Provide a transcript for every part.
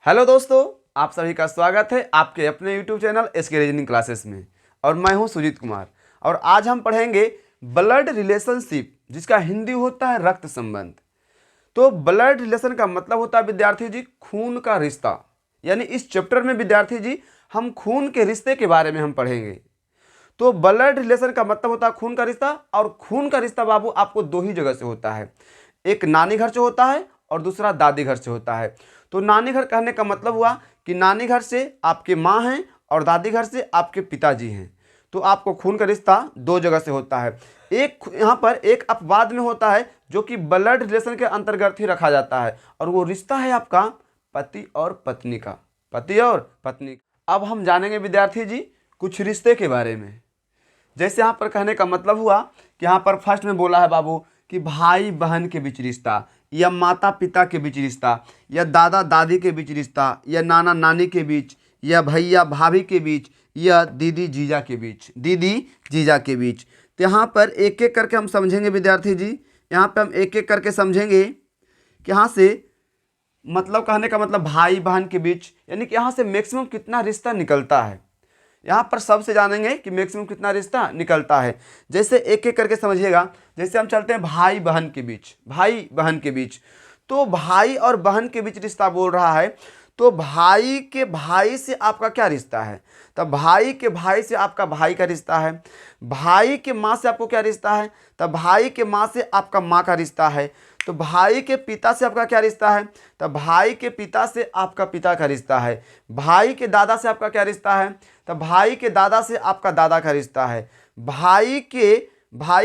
Hello दोस्तों, आप सभी का स्वागत है आपके अपने YouTube channel SK reasoning classes में। और मैं हूं सुजीत कुमार और आज हम पढ़ेंगे ब्लड रिलेशनशिप, जिसका हिंदी होता है रक्त संबंध। तो ब्लड रिलेशन का मतलब होता है विद्यार्थी जी खून का रिश्ता। यानी इस चैप्टर में विद्यार्थी जी हम खून के रिश्ते के बारे में हम पढ़ेंगे। तो ब्लड रिलेशन का मतलब होता है खून का रिश्ता, और खून का रिश्ता बाबू आपको दो ही जगह से होता है, एक नानी घर से होता है और दूसरा दादी घर से होता है। तो नानी घर कहने का मतलब हुआ कि नानी घर से आपके माँ हैं और दादी घर से आपके पिताजी हैं। तो आपको खून का रिश्ता दो जगह से होता है। एक यहाँ पर एक अपवाद में होता है जो कि ब्लड रिलेशन के अंतर्गत ही रखा जाता है, और वो रिश्ता है आपका पति और पत्नी का, पति और पत्नी। अब हम जानेंगे विद्यार्थी जी कुछ रिश्ते के बारे में। जैसे यहाँ पर कहने का मतलब हुआ कि यहाँ पर फर्स्ट में बोला है बाबू कि भाई बहन के बीच रिश्ता, या माता पिता के बीच रिश्ता, या दादा दादी के बीच रिश्ता, या नाना नानी के बीच, या भैया भाभी के बीच, या दीदी जीजा के बीच, दीदी जीजा के बीच। तो यहाँ पर एक एक करके हम समझेंगे विद्यार्थी जी। यहाँ पर हम एक एक करके समझेंगे कि यहाँ से मतलब कहने का मतलब भाई बहन के बीच, यानी कि यहाँ से मैक्सिमम कितना रिश्ता निकलता है। यहाँ पर सबसे जानेंगे कि मैक्सिमम कितना रिश्ता निकलता है। जैसे एक एक करके समझिएगा। जैसे हम चलते हैं भाई बहन के बीच, भाई बहन के बीच। तो भाई और बहन के बीच रिश्ता बोल रहा है, तो भाई के भाई से आपका क्या रिश्ता है? तब भाई के भाई से आपका भाई का रिश्ता है। भाई के माँ से आपको क्या रिश्ता है? तब भाई के माँ से आपका माँ का रिश्ता है। तो भाई के पिता से आपका क्या रिश्ता है? तब भाई के पिता से आपका पिता का रिश्ता है। भाई के दादा से आपका क्या रिश्ता है? तब भाई के दादा से आपका दादा का रिश्ता है। भाई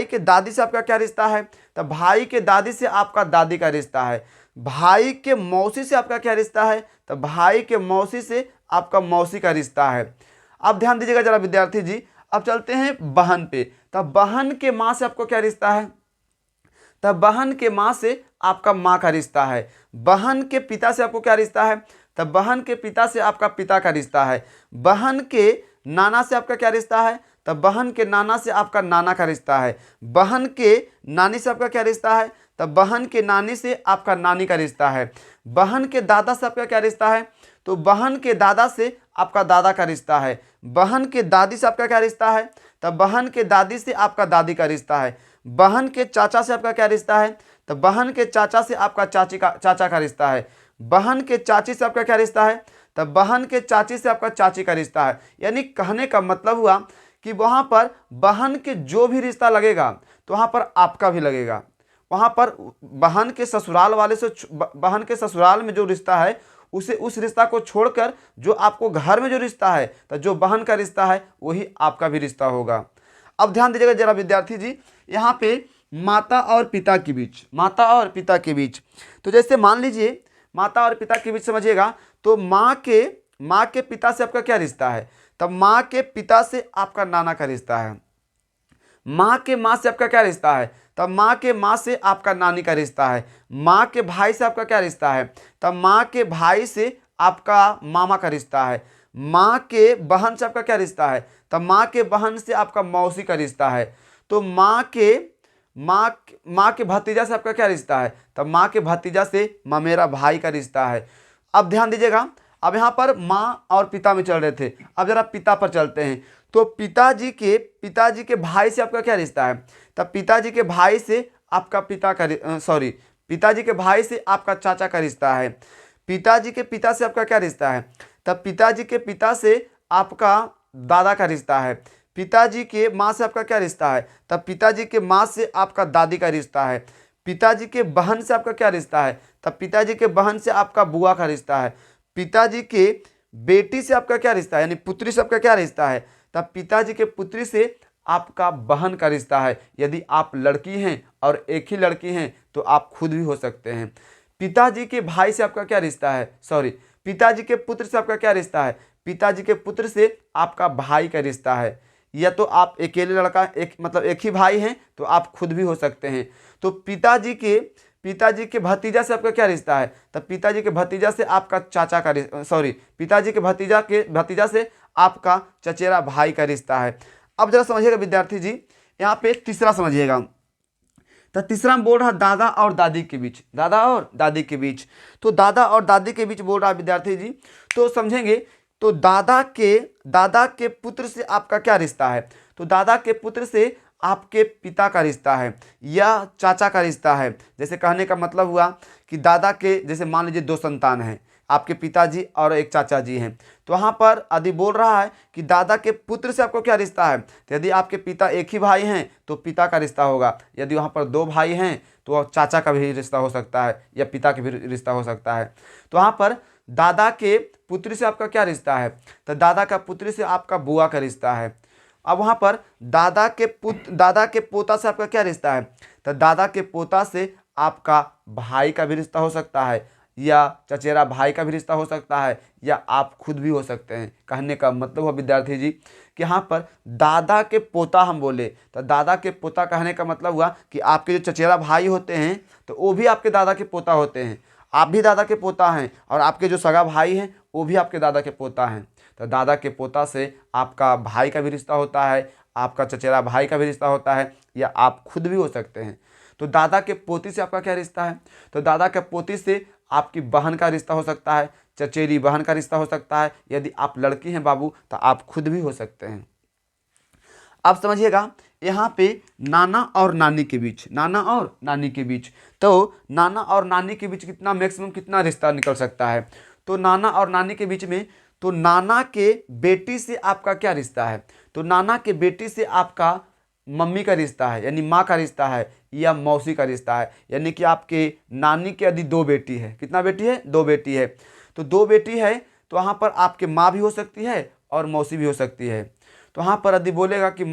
के दादी से आपका क्या रिश्ता है? तब भाई के दादी से आपका दादी का रिश्ता है। भाई के मौसी से आपका क्या रिश्ता है? तब भाई के मौसी से आपका मौसी का रिश्ता है। अब ध्यान दीजिएगा जरा विद्यार्थी जी। अब चलते हैं बहन पे। तब बहन के माँ से आपको क्या रिश्ता है? तब बहन के माँ से आपका माँ का रिश्ता है। बहन के पिता से आपको क्या रिश्ता है? तब बहन के पिता से आपका पिता का रिश्ता है। बहन के नाना से आपका क्या रिश्ता है? तब बहन के नाना से आपका नाना का रिश्ता है। बहन के नानी से आपका क्या रिश्ता है? तब बहन के नानी से आपका नानी का रिश्ता है। बहन के दादा से आपका क्या रिश्ता है? तो बहन के दादा से आपका दादा का रिश्ता है। बहन के दादी से आपका क्या रिश्ता है? तब बहन के दादी से आपका दादी का रिश्ता है। बहन के चाचा से आपका क्या रिश्ता है? तब बहन के चाचा से आपका चाचा का रिश्ता है। बहन के चाची से आपका क्या रिश्ता है? तब बहन के चाची से आपका चाची का रिश्ता है। यानी कहने का मतलब हुआ कि वहाँ पर बहन के जो भी रिश्ता लगेगा तो वहाँ पर आपका भी लगेगा। वहाँ पर बहन के ससुराल वाले से, बहन के ससुराल में जो रिश्ता है उसे, उस रिश्ता को छोड़कर जो आपको घर में जो रिश्ता है, तो जो बहन का रिश्ता है वही आपका भी रिश्ता होगा। अब ध्यान दीजिएगा जरा विद्यार्थी जी, यहाँ पे माता और पिता के बीच, माता और पिता के बीच। तो जैसे मान लीजिए माता और पिता के बीच समझिएगा, तो माँ के पिता से आपका क्या रिश्ता है? तब माँ के पिता से आपका नाना का रिश्ता है। माँ के माँ से आपका क्या रिश्ता है? तब माँ के माँ से आपका नानी का रिश्ता है। माँ के भाई से आपका क्या रिश्ता है? तब माँ के भाई से आपका मामा का रिश्ता है। माँ के बहन से आपका क्या रिश्ता है? तब माँ के बहन से आपका मौसी का रिश्ता है। तो माँ के भतीजा से आपका क्या रिश्ता है? तब माँ के भतीजा से ममेरा भाई का रिश्ता है। अब ध्यान दीजिएगा, अब यहाँ पर माँ और पिता में चल रहे थे, अब जरा पिता पर चलते हैं। तो पिताजी के भाई से आपका क्या रिश्ता है? तब पिताजी के भाई से आपका पिताजी के भाई से आपका चाचा का रिश्ता है। पिताजी के पिता से आपका क्या रिश्ता है? तब पिताजी के पिता से आपका दादा का रिश्ता है। पिताजी के माँ से आपका क्या रिश्ता है? तब पिताजी के माँ से आपका दादी का रिश्ता है। पिताजी के बहन से आपका क्या रिश्ता है? तब पिताजी के बहन से आपका बुआ का रिश्ता है। पिताजी के बेटी से आपका क्या रिश्ता है, यानी पुत्री से आपका क्या रिश्ता है? तब पिताजी के पुत्री से आपका बहन का रिश्ता है। यदि आप लड़की हैं और एक ही लड़की हैं तो आप खुद भी हो सकते हैं। पिताजी के भाई से आपका क्या रिश्ता है, पिताजी के पुत्र से आपका क्या रिश्ता है? पिताजी के पुत्र से आपका भाई का रिश्ता है। या तो आप अकेले लड़का, एक ही भाई हैं तो आप खुद भी हो सकते हैं। तो पिताजी के भतीजा से आपका क्या रिश्ता है? तब पिताजी के भतीजा से आपका पिताजी के भतीजा से आपका चचेरा भाई का रिश्ता है। अब जरा समझिएगा विद्यार्थी जी, यहाँ पे तीसरा समझिएगा। तो तीसरा में बोल रहा दादा और दादी के बीच, दादा और दादी के बीच। तो दादा और दादी के बीच बोल रहा विद्यार्थी जी, तो समझेंगे। तो दादा के पुत्र से आपका क्या रिश्ता है? तो दादा के पुत्र से आपके पिता का रिश्ता है या चाचा का रिश्ता है। जैसे कहने का मतलब हुआ कि दादा के, जैसे मान लीजिए 2 संतान हैं, आपके पिताजी और एक चाचा जी हैं, तो वहाँ पर यदि बोल रहा है कि दादा के पुत्र से आपको क्या रिश्ता है, तो यदि आपके पिता एक ही भाई हैं तो पिता का रिश्ता होगा। यदि वहाँ पर 2 भाई हैं तो चाचा का भी रिश्ता हो सकता है या पिता का भी रिश्ता हो सकता है। तो वहाँ पर दादा के पुत्र से आपका क्या रिश्ता है? तो दादा का पुत्र से आपका बुआ का रिश्ता है। अब वहाँ पर दादा के पोता से आपका क्या रिश्ता है? तो दादा के पोता से आपका भाई का भी रिश्ता हो सकता है या चचेरा भाई का भी रिश्ता हो सकता है या आप खुद भी हो सकते हैं। कहने का मतलब हुआ विद्यार्थी जी कि यहाँ पर दादा के पोता हम बोले, तो दादा के पोता कहने का मतलब हुआ कि आपके जो चचेरा भाई होते हैं तो वो भी आपके दादा के पोता होते हैं, आप भी दादा के पोता हैं, और आपके जो सगा भाई हैं वो भी आपके दादा के पोता हैं। तो दादा के पोता से आपका भाई का भी रिश्ता होता है, आपका चचेरा भाई का भी रिश्ता होता है या आप खुद भी हो सकते हैं। तो दादा के पोती से आपका क्या रिश्ता है? तो दादा के पोती से आपकी बहन का रिश्ता हो सकता है, चचेरी बहन का रिश्ता हो सकता है। यदि आप लड़की हैं बाबू तो आप खुद भी हो सकते हैं। अब समझिएगा यहाँ पे नाना और नानी के बीच, नाना और नानी के बीच, तो नाना और नानी के बीच कितना मैक्सिमम कितना रिश्ता निकल सकता है? तो नाना और नानी के बीच में, तो नाना के बेटी से आपका क्या रिश्ता है? तो नाना के बेटी से आपका मम्मी का रिश्ता है यानी माँ का रिश्ता है या मौसी का रिश्ता है। यानी कि आपके नानी के यदि 2 बेटी है, कितना बेटी है? 2 बेटी है। तो 2 बेटी है तो वहाँ पर आपके माँ भी हो सकती है और मौसी भी हो सकती है। तो वहाँ पर यदि बोलेगा कि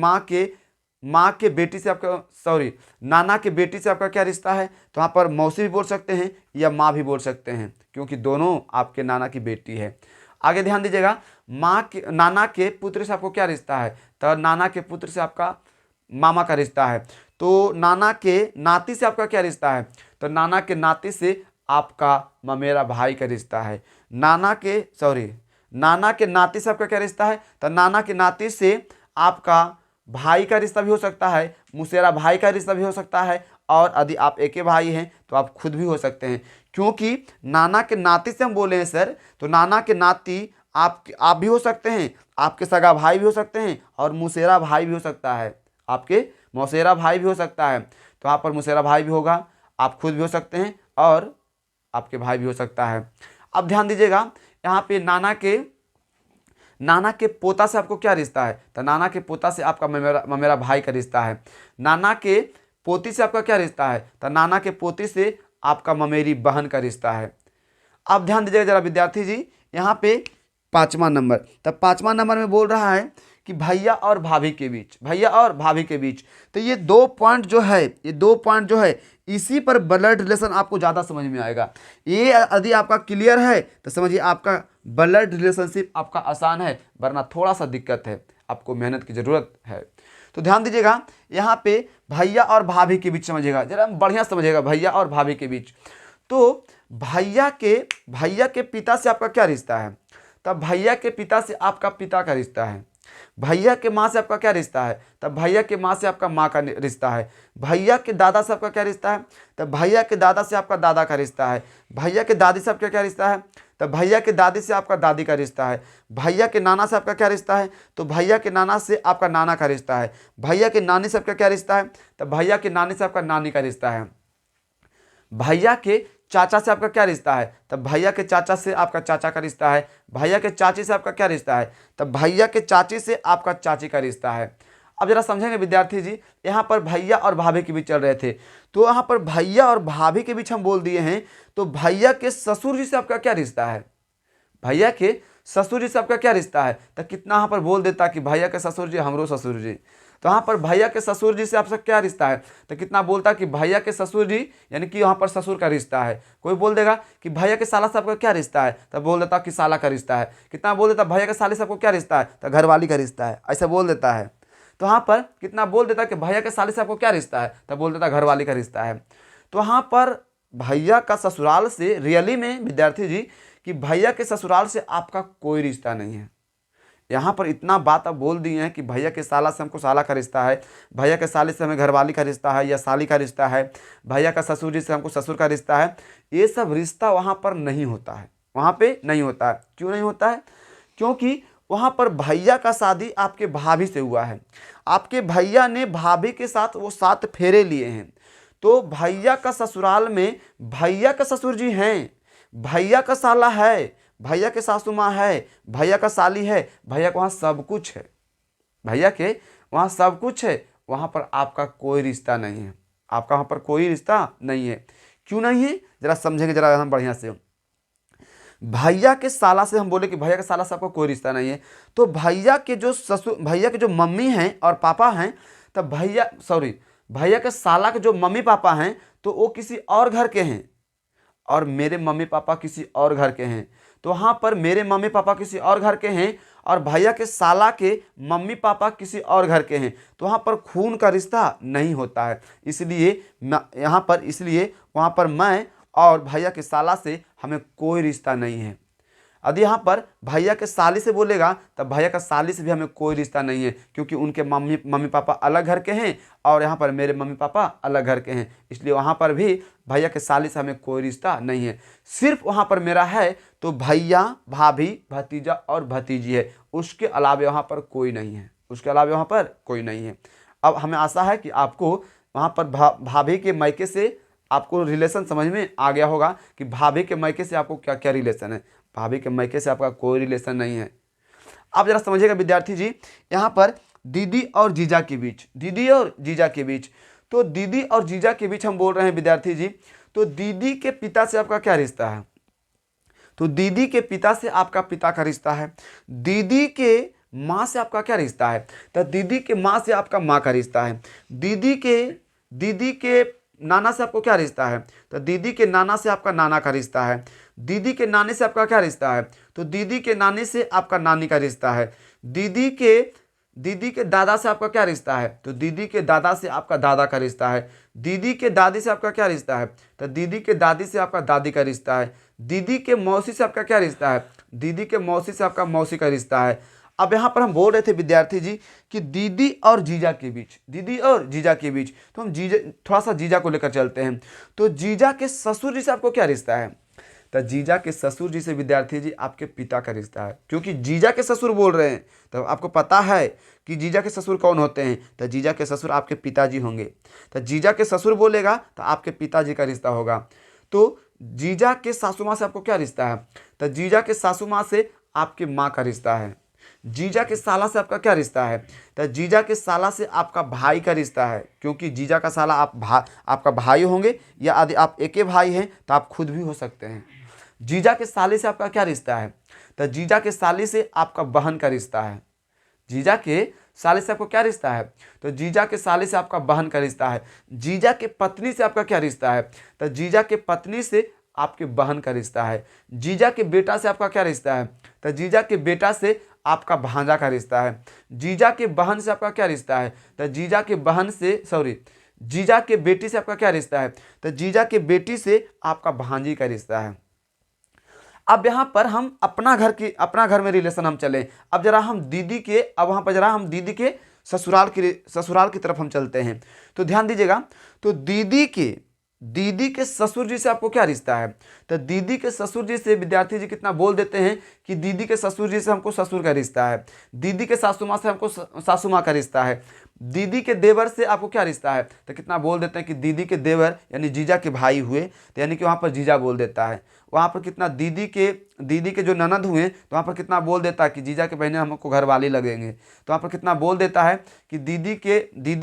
माँ के बेटी से आपका, सॉरी, नाना के बेटी से आपका क्या रिश्ता है, तो वहाँ पर मौसी भी बोल सकते हैं या माँ भी बोल सकते हैं, क्योंकि दोनों आपके नाना की बेटी है। आगे ध्यान दीजिएगा, नाना के पुत्र से आपको क्या रिश्ता है? तो नाना के पुत्र से आपका मामा का रिश्ता है। तो नाना के नाती से आपका क्या रिश्ता है? तो नाना के नाती से आपका ममेरा भाई का रिश्ता है। नाना के नाती से आपका क्या रिश्ता है? तो नाना के नाती से आपका भाई का रिश्ता भी हो सकता है, मुसेरा भाई का रिश्ता भी हो सकता है, और यदि आप एक ही भाई हैं तो आप खुद भी हो सकते हैं। क्योंकि नाना के नाती से हम बोले हैं सर, तो नाना के नाती आप भी हो सकते हैं, आपके सगा भाई भी हो सकते हैं और मुसेरा भाई भी हो सकता है, आपके मौसेरा भाई भी हो सकता है। तो यहाँ पर मुसेरा भाई भी होगा, आप खुद भी हो सकते हैं और आपके भाई भी हो सकता है। अब ध्यान दीजिएगा यहाँ पे नाना के पोता से आपको क्या रिश्ता है? तो नाना के पोता से आपका ममेरा भाई का रिश्ता है। नाना के पोती से आपका क्या रिश्ता है? तो नाना के पोती से आपका ममेरी बहन का रिश्ता है। अब ध्यान दीजिएगा जरा विद्यार्थी जी, यहाँ पे 5वां नंबर, तब 5वां नंबर में बोल रहा है कि भैया और भाभी के बीच, भैया और भाभी के बीच। तो ये 2 पॉइंट जो है इसी पर ब्लड रिलेशन आपको ज़्यादा समझ में आएगा। ये यदि आपका क्लियर है तो समझिए आपका ब्लड रिलेशनशिप आपका आसान है, वरना थोड़ा सा दिक्कत है, आपको मेहनत की ज़रूरत है। तो ध्यान दीजिएगा यहाँ पे भैया और भाभी के बीच समझिएगा, जरा बढ़िया समझिएगा, भैया और भाभी के बीच। तो भैया के पिता से आपका क्या रिश्ता है? तब भैया के पिता से आपका पिता का रिश्ता है। भैया के माँ से आपका क्या रिश्ता है? तब भैया के माँ से आपका माँ का रिश्ता है। भैया के दादा से आपका क्या रिश्ता है? तब भैया के दादा से आपका दादा का रिश्ता है। भैया के दादी से आपका क्या रिश्ता है? तब भैया के दादी से आपका दादी का रिश्ता है। भैया के नाना से आपका क्या रिश्ता है? तो भैया के नाना से आपका नाना का रिश्ता है। भैया के नानी से आपका क्या रिश्ता है? तब भैया के नानी से आपका नानी का रिश्ता है। भैया के चाचा से आपका क्या रिश्ता है? तब भैया के चाचा से आपका चाचा का रिश्ता है। भैया के चाची से आपका क्या रिश्ता है? तब भैया के चाची से आपका चाची का रिश्ता है। अब जरा समझेंगे विद्यार्थी जी, यहाँ पर भैया और भाभी के बीच चल रहे थे, तो यहाँ पर भैया और भाभी के बीच हम बोल दिए हैं, तो भैया के ससुर जी से आपका क्या रिश्ता है? भैया के ससुर जी से आपका क्या रिश्ता है? तो कितना यहाँ पर बोल देता कि भैया के ससुर जी हमरो ससुर जी। तो यहाँ पर भैया के ससुर जी से आपका क्या रिश्ता है? तो कितना बोलता कि भैया के ससुर जी, यानी कि यहाँ पर ससुर का रिश्ता है। कोई बोल देगा कि भैया के साला से आपका क्या रिश्ता है? तब बोल देता कि साला का रिश्ता है। कितना बोल देता भैया के साले से आपको क्या रिश्ता है? तो घरवाली का रिश्ता है, ऐसा बोल देता है। तो यहाँ पर कितना बोल देता कि भैया के साले से आपको क्या रिश्ता है? तब बोल देता घरवाली का रिश्ता है। तो यहाँ पर भैया का ससुराल से रियली में विद्यार्थी जी कि भैया के ससुराल से आपका कोई रिश्ता नहीं है। यहाँ पर इतना बात अब बोल दिए हैं कि भैया के साला से हमको साला का रिश्ता है, भैया के साले से हमें घरवाली का रिश्ता है या साली का रिश्ता है, भैया का ससुर जी से हमको ससुर का रिश्ता है। ये सब रिश्ता वहाँ पर नहीं होता है, वहाँ पे नहीं होता है। क्यों नहीं होता है? क्योंकि वहाँ पर भैया का शादी आपके भाभी से हुआ है, आपके भैया ने भाभी के साथ वो 7 फेरे लिए हैं। तो भैया का ससुराल में भैया का ससुर जी हैं, भैया का साला है, भैया के सासू माँ है, भैया का साली है, भैया के वहाँ सब कुछ है, भैया के वहाँ सब कुछ है। वहाँ पर आपका कोई रिश्ता नहीं है, आपका वहाँ पर कोई रिश्ता नहीं है। क्यों नहीं है? जरा समझेंगे जरा हम बढ़िया से। भैया के साला से हम बोले कि भैया के साला से आपका कोई रिश्ता नहीं है, तो भैया के जो ससुर, भैया के जो मम्मी हैं और पापा हैं, तब भैया के साला के जो मम्मी पापा हैं तो वो किसी और घर के हैं और मेरे मम्मी पापा किसी और घर के हैं। तो वहाँ पर मेरे मम्मी पापा किसी और घर के हैं और भैया के साला के मम्मी पापा किसी और घर के हैं, तो वहाँ पर खून का रिश्ता नहीं होता है। इसलिए वहाँ पर मैं और भैया के साला से हमें कोई रिश्ता नहीं है। यदि यहाँ पर भैया के साली से बोलेगा तब भैया का साली से भी हमें कोई रिश्ता नहीं है, क्योंकि उनके मम्मी पापा अलग घर के हैं और यहाँ पर मेरे मम्मी पापा अलग घर के हैं। इसलिए वहाँ पर भी भैया के साली से हमें कोई रिश्ता नहीं है। सिर्फ वहाँ पर मेरा है तो भैया, भाभी, भतीजा और भतीजी है, उसके अलावे वहाँ पर कोई नहीं है, उसके अलावे वहाँ पर कोई नहीं है। अब हमें आशा है कि आपको वहाँ पर भाभी के मायके से आपको रिलेशन समझ में आ गया होगा कि भाभी के मायके से आपको क्या क्या रिलेशन है। भाभी के मायके से आपका कोई रिलेशन नहीं है। अब जरा समझिएगा विद्यार्थी जी, यहाँ पर दीदी और जीजा के बीच, दीदी और जीजा के बीच, तो दीदी और जीजा के बीच हम बोल रहे हैं विद्यार्थी जी, तो दीदी के पिता से आपका क्या रिश्ता है? तो दीदी के पिता से आपका पिता का रिश्ता है। दीदी के माँ से आपका क्या रिश्ता है? तो दीदी के माँ से आपका माँ का रिश्ता है। दीदी के नाना से आपको क्या रिश्ता है? तो दीदी के नाना से आपका नाना का रिश्ता है। दीदी के नाने से आपका क्या रिश्ता है? तो दीदी के नाने से आपका नानी का रिश्ता है। दीदी के दादा से आपका क्या रिश्ता है? तो दीदी के दादा से आपका दादा का रिश्ता है। दीदी के दादी से आपका क्या रिश्ता है? तो दीदी के दादी से आपका दादी का रिश्ता है। दीदी के मौसी से आपका क्या रिश्ता है? दीदी के मौसी से आपका मौसी का रिश्ता है। अब यहाँ पर हम बोल रहे थे विद्यार्थी जी कि दीदी और जीजा के बीच, तो हम थोड़ा सा जीजा को लेकर चलते हैं। तो जीजा के ससुर जी से आपको क्या रिश्ता है? तो जीजा के ससुर जी से विद्यार्थी जी आपके पिता का रिश्ता है, क्योंकि जीजा के ससुर बोल रहे हैं तो आपको पता है कि जीजा के ससुर कौन होते हैं। तो जीजा के ससुर आपके पिताजी होंगे। तो जीजा के ससुर बोलेगा तो आपके पिताजी का रिश्ता होगा। तो जीजा के सासू माँ से आपको क्या रिश्ता है? तो जीजा के सासू माँ से आपके माँ का रिश्ता है। जीजा के साला से आपका क्या रिश्ता है? तो जीजा के साला से आपका भाई का रिश्ता है, क्योंकि जीजा का साला आपका भाई होंगे, या यदि आप एक भाई हैं तो आप खुद भी हो सकते हैं। जीजा के साले से आपका क्या रिश्ता है? तो जीजा के साले से आपका बहन का रिश्ता है। जीजा के साले से आपको क्या रिश्ता है? तो जीजा के साले से आपका बहन का रिश्ता है। जीजा के पत्नी से आपका क्या रिश्ता है? तो जीजा के पत्नी से आपके बहन का रिश्ता है। जीजा के बेटा से आपका क्या रिश्ता है? तो जीजा के बेटा से आपका भांजा का रिश्ता है। जीजा के बहन से आपका क्या रिश्ता है? तो जीजा के बेटी से आपका क्या रिश्ता है? तो जीजा के बेटी से आपका भांजी का रिश्ता है। अब यहाँ पर हम अपना घर में रिलेशन हम चलें। अब वहाँ पर जरा हम दीदी के ससुराल की तरफ हम चलते हैं। तो ध्यान दीजिएगा, तो दीदी के ससुर जी से आपको क्या रिश्ता है? तो दीदी के ससुर जी से विद्यार्थी जी कितना बोल देते हैं कि दीदी के ससुर जी से हमको ससुर का रिश्ता है। दीदी के सासू माँ से हमको सासू माँ का रिश्ता है। दीदी के देवर से आपको क्या रिश्ता है? तो कितना बोल देते हैं कि दीदी के देवर यानी जीजा के भाई हुए, तो यानी कि वहाँ पर जीजा बोल देता है। वहाँ पर कितना दीदी के जो ननद हुए तो वहाँ पर कितना बोल देता है कि जीजा के बहनें हमको घरवाली लगेंगे। तो वहाँ पर कितना बोल देता है कि दीदी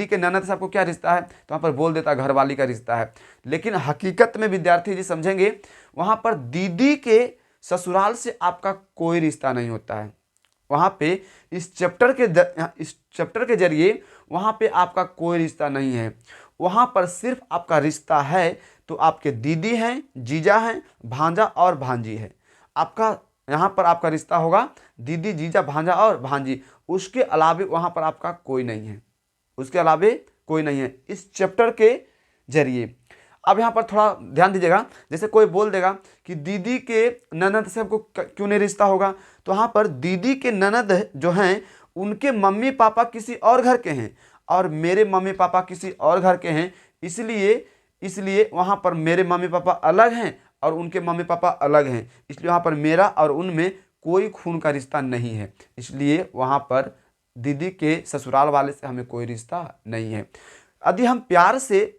के ननद से आपको क्या रिश्ता है? तो वहाँ पर बोल देता है घरवाली का रिश्ता है। लेकिन हकीकत में विद्यार्थी जी समझेंगे, वहाँ पर दीदी के ससुराल से आपका कोई रिश्ता नहीं होता है। वहाँ पे इस चैप्टर के जरिए वहाँ पे आपका कोई रिश्ता नहीं है। वहाँ पर सिर्फ आपका रिश्ता है तो आपके दीदी हैं, जीजा हैं, भांजा और भांजी है। यहाँ पर आपका रिश्ता होगा दीदी, जीजा, भांजा और भांजी। उसके अलावे वहाँ पर आपका कोई नहीं है, इस चैप्टर के जरिए। अब यहाँ पर थोड़ा ध्यान दीजिएगा, जैसे कोई बोल देगा कि दीदी के ननद से हमको क्यों नहीं रिश्ता होगा, तो यहाँ पर दीदी के ननद जो हैं उनके मम्मी पापा किसी और घर के हैं और मेरे मम्मी पापा किसी और घर के हैं, इसलिए वहाँ पर मेरे मम्मी पापा अलग हैं और उनके मम्मी पापा अलग हैं, इसलिए वहाँ पर मेरा और उनमें कोई खून का रिश्ता नहीं है, इसलिए वहाँ पर दीदी के ससुराल वाले से हमें कोई रिश्ता नहीं है। यदि हम प्यार से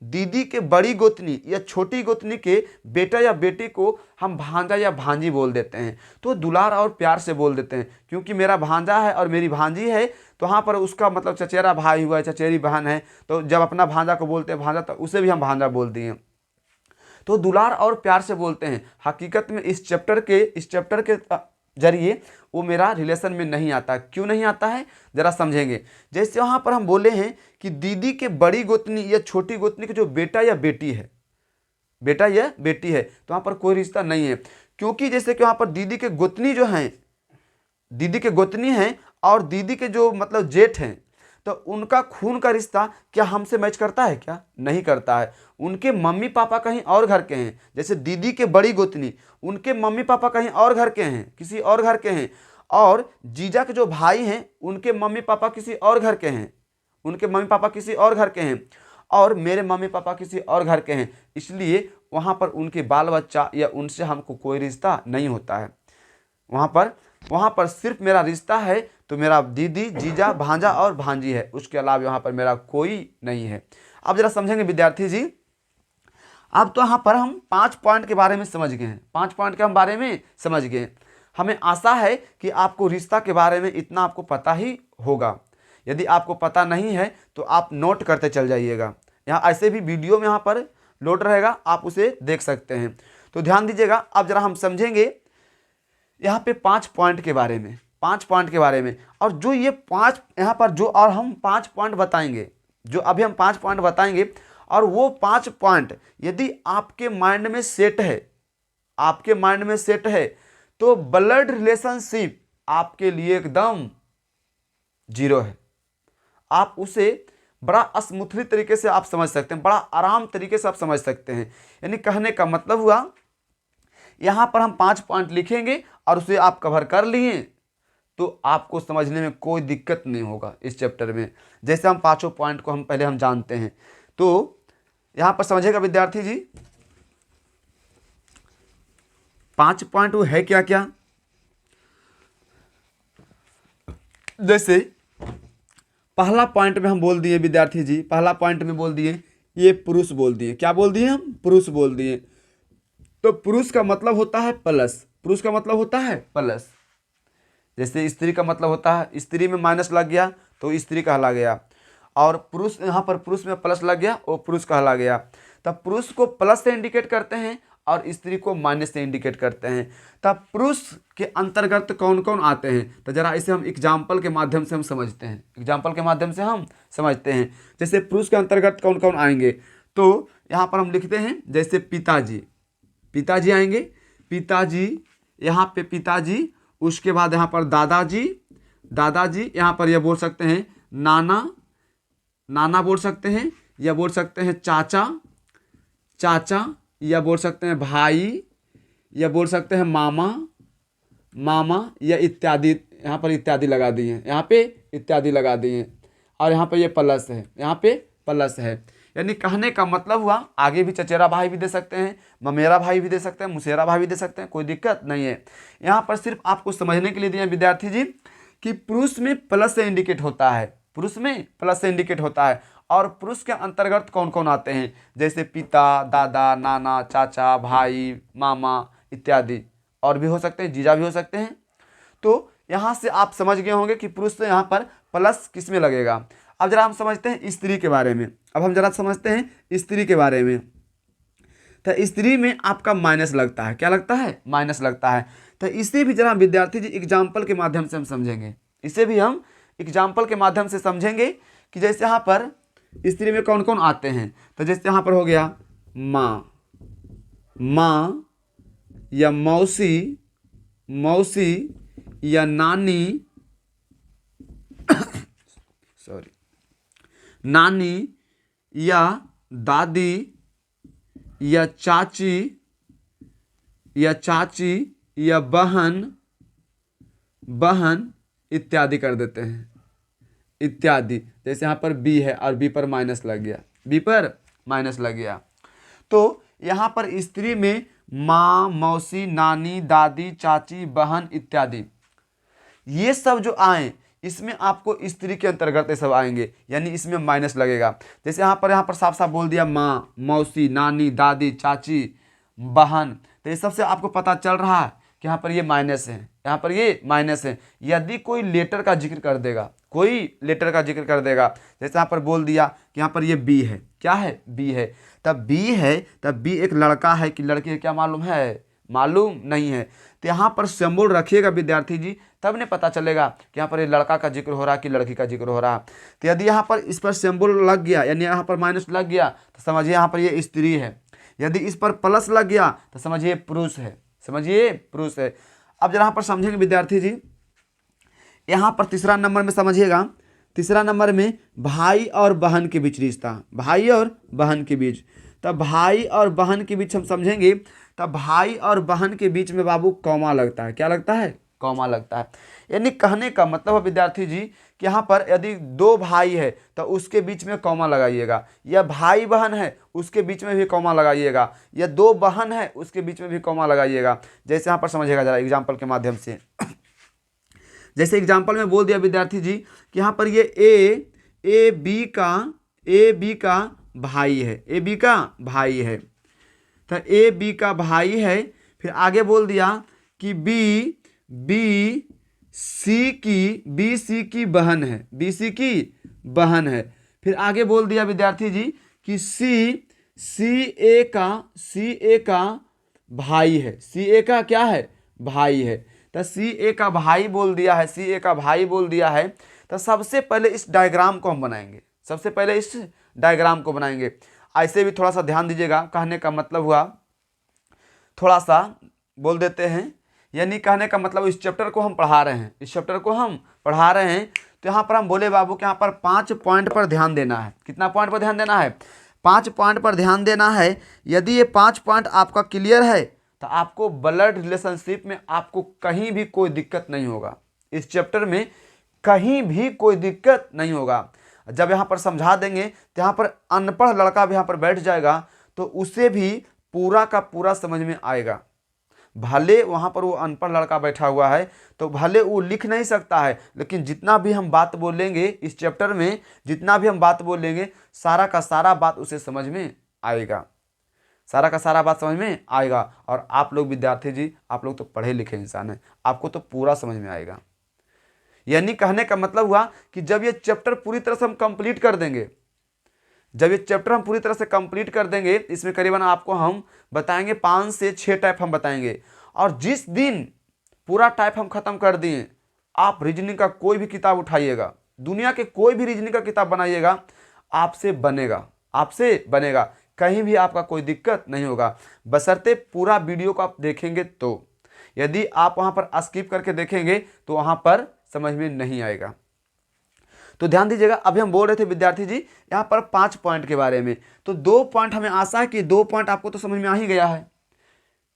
दीदी के बड़ी गोतनी या छोटी गोतनी के बेटा या बेटी को हम भांजा या भांजी बोल देते हैं, तो दुलार और प्यार से बोल देते हैं, क्योंकि मेरा भांजा है और मेरी भांजी है, तो वहाँ पर उसका मतलब चचेरा भाई हुआ है, चचेरी बहन है, तो जब अपना भांजा को बोलते हैं भांजा, तो उसे भी हम भांजा बोल दिए, तो दुलार और प्यार से बोलते हैं। हकीकत में इस चैप्टर के जरिए वो मेरा रिलेशन में नहीं आता। क्यों नहीं आता है जरा समझेंगे। जैसे वहाँ पर हम बोले हैं कि दीदी के बड़ी गोतनी या छोटी गोतनी के जो बेटा या बेटी है, तो वहाँ पर कोई रिश्ता नहीं है, क्योंकि जैसे कि वहाँ पर दीदी के गोतनी हैं और दीदी के जो मतलब जेठ हैं, तो उनका खून का रिश्ता क्या हमसे मैच करता है? क्या नहीं करता है। उनके मम्मी पापा कहीं और घर के हैं, जैसे दीदी के बड़ी गोतनी, उनके मम्मी पापा कहीं और घर के हैं, किसी और घर के हैं, और जीजा के जो भाई हैं उनके मम्मी पापा किसी और घर के हैं, और मेरे मम्मी पापा किसी और घर के हैं, इसलिए वहाँ पर उनके बाल बच्चा या उनसे हमको कोई रिश्ता नहीं होता है। वहाँ पर सिर्फ मेरा रिश्ता है तो मेरा दीदी, जीजा, भांजा और भांजी है, उसके अलावा वहाँ पर मेरा कोई नहीं है। अब जरा समझेंगे विद्यार्थी जी। अब तो यहाँ पर हम 5 पॉइंट के बारे में समझ गए हैं, 5 पॉइंट के हम बारे में समझ गए। हमें आशा है कि आपको रिश्ता के बारे में इतना आपको पता ही होगा। यदि आपको पता नहीं है तो आप नोट करते चल जाइएगा, यहाँ ऐसे भी वीडियो में यहाँ पर लोड रहेगा, आप उसे देख सकते हैं। तो ध्यान दीजिएगा। अब जरा हम समझेंगे यहाँ पे 5 पॉइंट के बारे में, और जो ये 5 यहाँ पर जो और हम 5 पॉइंट बताएंगे, जो अभी हम 5 पॉइंट बताएंगे, और वो 5 पॉइंट यदि आपके माइंड में सेट है, तो ब्लड रिलेशनशिप आपके लिए एकदम जीरो है। आप उसे बड़ा स्मूथली तरीके से आप समझ सकते हैं, बड़ा आराम तरीके से आप समझ सकते हैं। यानी कहने का मतलब हुआ, यहाँ पर हम 5 पॉइंट लिखेंगे और उसे आप कवर कर लिए तो आपको समझने में कोई दिक्कत नहीं होगा इस चैप्टर में। जैसे हम 5 पॉइंट को हम पहले जानते हैं, तो यहाँ पर समझेगा विद्यार्थी जी। 5 पॉइंट वो है क्या क्या, जैसे पहला पॉइंट में हम बोल दिए विद्यार्थी जी, पहला पॉइंट में बोल दिए ये पुरुष बोल दिए। क्या बोल दिए हम? पुरुष बोल दिए। तो पुरुष का मतलब होता है प्लस। जैसे स्त्री का मतलब होता है, स्त्री में माइनस लग गया तो स्त्री कहला गया, और पुरुष, यहाँ पर पुरुष में प्लस लग गया वो पुरुष कहला गया। तब पुरुष को प्लस से इंडिकेट करते हैं और स्त्री को माइनस से इंडिकेट करते हैं। तब पुरुष के अंतर्गत कौन कौन आते हैं, तो जरा इसे हम एग्जाम्पल के माध्यम से हम समझते हैं। जैसे पुरुष के अंतर्गत कौन कौन आएंगे, तो यहाँ पर हम लिखते हैं, जैसे पिताजी आएंगे, यहाँ पे पिताजी, उसके बाद यहाँ पर दादाजी, यहाँ पर यह बोल सकते हैं नाना बोल सकते हैं, या बोल सकते हैं चाचा, या बोल सकते हैं भाई, या बोल सकते हैं मामा, या इत्यादि। यहाँ पर इत्यादि लगा दिए, और यहाँ पे ये प्लस है, यानी कहने का मतलब हुआ, आगे भी चचेरा भाई भी दे सकते हैं, ममेरा भाई भी दे सकते हैं, मुसेरा भाई भी दे सकते हैं, कोई दिक्कत नहीं है। यहाँ पर सिर्फ आपको समझने के लिए दिया विद्यार्थी जी कि पुरुष में प्लस से इंडिकेट होता है, और पुरुष के अंतर्गत कौन कौन आते हैं, जैसे पिता, दादा, नाना, चाचा, भाई, मामा इत्यादि, और भी हो सकते हैं, जीजा भी हो सकते हैं। तो यहाँ से आप समझ गए होंगे कि पुरुष से यहाँ पर प्लस किस में लगेगा। अब जरा हम समझते हैं स्त्री के बारे में। तो स्त्री में आपका माइनस लगता है, क्या लगता है? माइनस लगता है। तो इसे भी जरा विद्यार्थी जी एग्जाम्पल के माध्यम से हम समझेंगे, कि जैसे यहाँ पर स्त्री में कौन कौन आते हैं। तो जैसे यहाँ पर हो गया माँ या मौसी या नानी या दादी या चाची या बहन इत्यादि कर देते हैं, इत्यादि। जैसे यहाँ पर बी है और बी पर माइनस लग गया, बी पर माइनस लग गया। तो यहाँ पर स्त्री में माँ, मौसी, नानी, दादी, चाची, बहन इत्यादि, ये सब जो आए इसमें आपको स्त्री के अंतर्गत ये सब आएंगे, यानी इसमें माइनस लगेगा। जैसे यहाँ पर साफ साफ बोल दिया माँ, मौसी, नानी, दादी, चाची, बहन, तो ये सबसे आपको पता चल रहा है कि यहाँ पर ये माइनस है, यहाँ पर ये माइनस है। यदि कोई लेटर का जिक्र कर देगा, कोई लेटर का जिक्र कर देगा, जैसे यहाँ पर बोल दिया कि यहाँ पर ये बी है, क्या है, बी है, तब बी है, तब बी एक लड़का है कि लड़की है, क्या मालूम है, मालूम नहीं है। तो यहाँ पर सिंबल रखिएगा विद्यार्थी जी, तब ने पता चलेगा कि यहाँ पर ये लड़का का जिक्र हो रहा है कि लड़की का जिक्र हो रहा है। तो यदि यहाँ पर इस पर सिंबल लग गया, यानी यहाँ पर माइनस लग गया, तो समझिए यहाँ पर ये स्त्री है। यदि इस पर प्लस लग गया तो समझिए पुरुष है, समझिए पुरुष है। अब जरा यहाँ पर समझेंगे विद्यार्थी जी, यहाँ पर तीसरा नंबर में समझिएगा, तीसरा नंबर में भाई और बहन के बीच रिश्ता, भाई और बहन के बीच। तब भाई और बहन के बीच हम समझेंगे, तब भाई और बहन के बीच में बाबू कॉमा लगता है, क्या लगता है, कॉमा लगता है। यानी कहने का मतलब है विद्यार्थी जी कि यहाँ पर यदि दो भाई है तो उसके बीच में कॉमा लगाइएगा, या भाई बहन है उसके बीच में भी कॉमा लगाइएगा, या दो बहन है उसके बीच में भी कॉमा लगाइएगा। जैसे यहाँ पर समझिएगा जरा एग्जाम्पल के माध्यम से। जैसे एग्जाम्पल में बोल दिया विद्यार्थी जी कि यहाँ पर ये ए बी का भाई है, ए बी का भाई है, तो ए बी का भाई है। फिर आगे बोल दिया कि बी सी की बहन है, बी सी की बहन है। फिर आगे बोल दिया विद्यार्थी जी कि सी ए का भाई है, सी ए का क्या है, भाई है। तो सी ए का भाई बोल दिया है, सी ए का भाई बोल दिया है। तो सबसे पहले इस डायग्राम को हम बनाएंगे, सबसे पहले इस डायग्राम को बनाएंगे। ऐसे भी थोड़ा सा ध्यान दीजिएगा, कहने का मतलब हुआ, थोड़ा सा बोल देते हैं, यानी कहने का मतलब इस चैप्टर को हम पढ़ा रहे हैं, इस चैप्टर को हम पढ़ा रहे हैं। तो यहाँ पर हम बोले बाबू कि यहाँ पर 5 पॉइंट पर ध्यान देना है। कितना पॉइंट पर ध्यान देना है, 5 पॉइंट पर ध्यान देना है। यदि ये 5 पॉइंट आपका क्लियर है तो आपको ब्लड रिलेशनशिप में आपको कहीं भी कोई दिक्कत नहीं होगा, इस चैप्टर में कहीं भी कोई दिक्कत नहीं होगा। जब यहाँ पर समझा देंगे तो यहाँ पर अनपढ़ लड़का भी यहाँ पर बैठ जाएगा तो उसे भी पूरा का पूरा समझ में आएगा। भले वहाँ पर वो अनपढ़ लड़का बैठा हुआ है तो भले वो लिख नहीं सकता है, लेकिन जितना भी हम बात बोलेंगे इस चैप्टर में, जितना भी हम बात बोलेंगे सारा का सारा बात उसे समझ में आएगा, सारा का सारा बात समझ में आएगा। और आप लोग विद्यार्थी जी, आप लोग तो पढ़े लिखे इंसान हैं, आपको तो पूरा समझ में आएगा। यानी कहने का मतलब हुआ कि जब ये चैप्टर पूरी तरह से हम कंप्लीट कर देंगे, जब ये चैप्टर हम पूरी तरह से कंप्लीट कर देंगे, इसमें करीबन आपको हम बताएंगे 5 से 6 टाइप हम बताएंगे। और जिस दिन पूरा टाइप हम खत्म कर दिए, आप रीजनिंग का कोई भी किताब उठाइएगा, दुनिया के कोई भी रीजनिंग का किताब बनाइएगा, आपसे बनेगा, आपसे बनेगा, कहीं भी आपका कोई दिक्कत नहीं होगा, बशर्ते पूरा वीडियो को आप देखेंगे। तो यदि आप वहाँ पर स्किप करके देखेंगे तो वहाँ पर समझ में नहीं आएगा। तो ध्यान दीजिएगा, अभी हम बोल रहे थे विद्यार्थी जी यहाँ पर 5 पॉइंट के बारे में। तो 2 पॉइंट हमें आशा है कि 2 पॉइंट आपको तो समझ में आ ही गया है,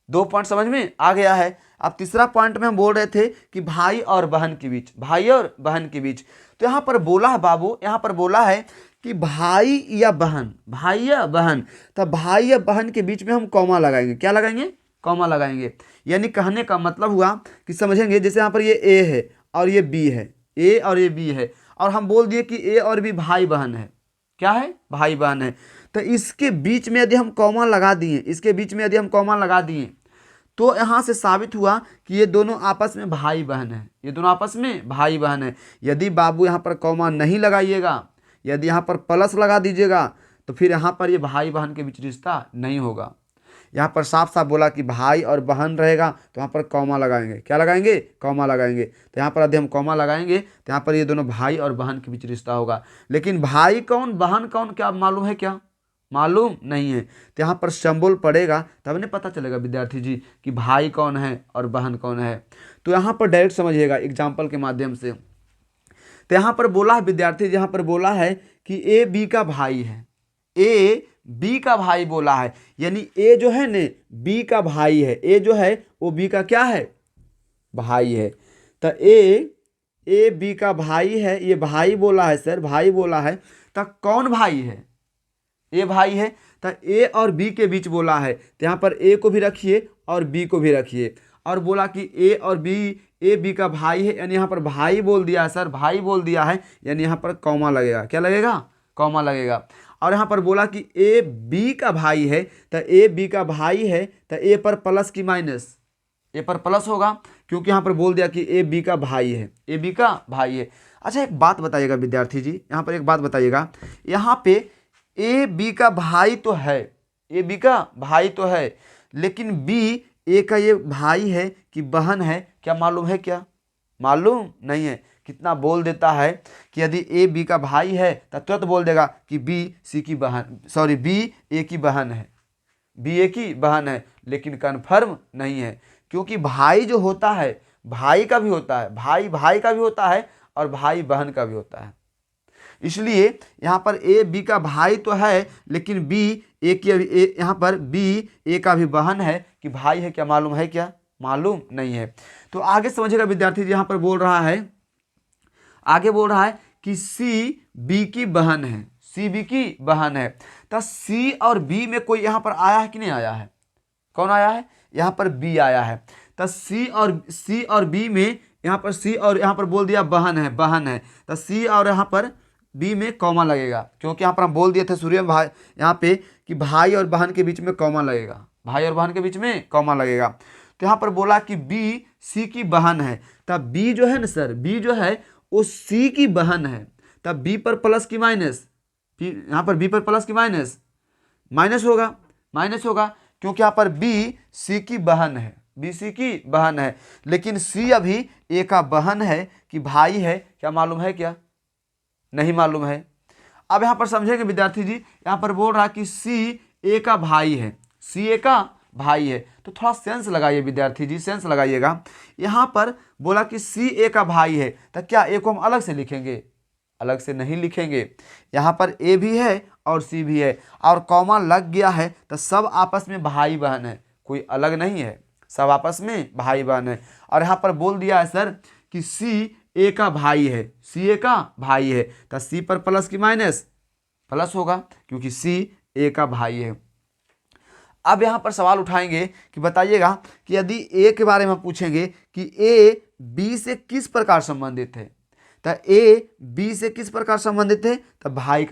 2 पॉइंट समझ में आ गया है। अब तीसरा पॉइंट में हम बोल रहे थे कि भाई और बहन के बीच, भाई और बहन के बीच। तो यहाँ पर बोला है बाबू, यहाँ पर बोला है कि भाई या बहन, भाई या बहन, तब भाई या बहन के बीच में हम कॉमा लगाएंगे, क्या लगाएंगे, कॉमा लगाएंगे। यानी कहने का मतलब हुआ कि समझेंगे, जैसे यहाँ पर ये ए है और ये बी है, ए और ये बी है, और हम बोल दिए कि ए और बी भाई बहन है, क्या है, भाई बहन है। तो इसके बीच में यदि हम कॉमा लगा दिए, इसके बीच में यदि हम कॉमा लगा दिए तो यहाँ से साबित हुआ कि ये दोनों आपस में भाई बहन है, ये दोनों आपस में भाई बहन है। यदि बाबू यहाँ पर कॉमा नहीं लगाइएगा, यदि यहाँ पर प्लस लगा दीजिएगा तो फिर यहाँ पर ये भाई बहन के बीच रिश्ता नहीं होगा। यहाँ पर साफ साफ बोला कि भाई और बहन रहेगा तो यहाँ पर कॉमा लगाएंगे, क्या लगाएंगे, कॉमा लगाएंगे। तो यहाँ पर यदि हम कॉमा लगाएंगे तो यहाँ पर ये दोनों भाई और बहन के बीच रिश्ता होगा। लेकिन भाई कौन बहन कौन क्या मालूम है, क्या मालूम नहीं है। तो यहाँ पर सिंबल पड़ेगा तब नहीं पता चलेगा विद्यार्थी जी कि भाई कौन है और बहन कौन है। तो यहाँ पर डायरेक्ट समझिएगा एग्जाम्पल के माध्यम से। तो यहाँ पर बोला है विद्यार्थी जी, यहाँ पर बोला है कि ए बी का भाई है, ए बी का भाई बोला है, यानी ए जो है ने बी का भाई है, ए जो है वो बी का क्या है, भाई है। तो ए बी का भाई है, ये भाई बोला है सर, भाई बोला है। तो कौन भाई है, ए भाई है। तो ए और बी के बीच बोला है, तो यहाँ पर ए को भी रखिए और बी को भी रखिए, और बोला कि ए और बी, ए बी का भाई है, यानी यहाँ पर भाई बोल दिया है सर, भाई बोल दिया है, यानी यहाँ पर कॉमा लगेगा, क्या लगेगा, कॉमा लगेगा। और यहाँ पर बोला कि ए बी का भाई है, तो ए बी का भाई है, तो ए पर प्लस की माइनस, ए पर प्लस होगा, क्योंकि यहाँ पर बोल दिया कि ए बी का भाई है, ए बी का भाई है। अच्छा एक बात बताइएगा विद्यार्थी जी, यहाँ पर एक बात बताइएगा, यहाँ पे ए बी का भाई तो है, ए बी का भाई तो है, लेकिन बी ए का ये भाई है कि बहन है, क्या मालूम है, क्या मालूम नहीं है। कितना बोल देता है कि यदि ए बी का भाई है तो तुरंत बोल देगा कि बी सी की बहन, सॉरी बी ए की बहन है, बी ए की बहन है, लेकिन कन्फर्म नहीं है, क्योंकि भाई जो होता है भाई का भी होता है, भाई भाई का भी होता है और भाई बहन का भी होता है। इसलिए यहाँ पर ए बी का भाई तो है, लेकिन बी ए की, यहाँ पर बी ए का भी बहन है कि भाई है, क्या मालूम है, क्या मालूम नहीं है। तो आगे समझिएगा विद्यार्थी जी, यहाँ पर बोल रहा है, आगे बोल रहा है कि सी बी की बहन है, सी बी की बहन है। तो सी और बी में कोई यहाँ पर आया है कि नहीं आया है, कौन आया है, यहाँ पर बी आया है। तो सी और बी में, यहाँ पर सी और यहाँ पर बोल दिया बहन है, बहन है, तो सी और यहाँ पर बी में कॉमा लगेगा, क्योंकि यहाँ पर हम बोल दिए थे शुरू में भाई, यहाँ पे कि भाई और बहन के बीच में कॉमा लगेगा, भाई और बहन के बीच में कॉमा लगेगा। तो यहाँ पर बोला कि बी सी की बहन है, तब बी जो है ना सर, बी जो है वो सी की बहन है, तब बी पर प्लस की माइनस, यहाँ पर बी पर प्लस की माइनस, माइनस होगा, माइनस होगा, क्योंकि यहाँ पर बी सी की बहन है, बी सी की बहन है, लेकिन सी अभी ए का बहन है कि भाई है, क्या मालूम है, क्या नहीं मालूम है। अब यहाँ पर समझेंगे विद्यार्थी जी, यहाँ पर बोल रहा कि सी ए का भाई है, सी ए का भाई है, तो थोड़ा सेंस लगाइए विद्यार्थी जी, सेंस लगाइएगा। यहाँ पर बोला कि सी ए का भाई है, तो क्या ए को हम अलग से लिखेंगे, अलग से नहीं लिखेंगे, यहाँ पर ए भी है और सी भी है, और कॉमा लग गया है, तो सब आपस में भाई बहन है, कोई अलग नहीं है, सब आपस में भाई बहन है। और यहाँ पर बोल दिया है सर कि सी ए का भाई है, सी ए का भाई है, तो सी पर प्लस की माइनस, प्लस होगा, क्योंकि सी ए का भाई है। अब यहाँ पर सवाल उठाएंगे कि बताइएगा कि यदि ए के बारे में पूछेंगे कि ए बी से किस प्रकार संबंधित है, तो ए बी से किस प्रकार संबंधित है, तो भाई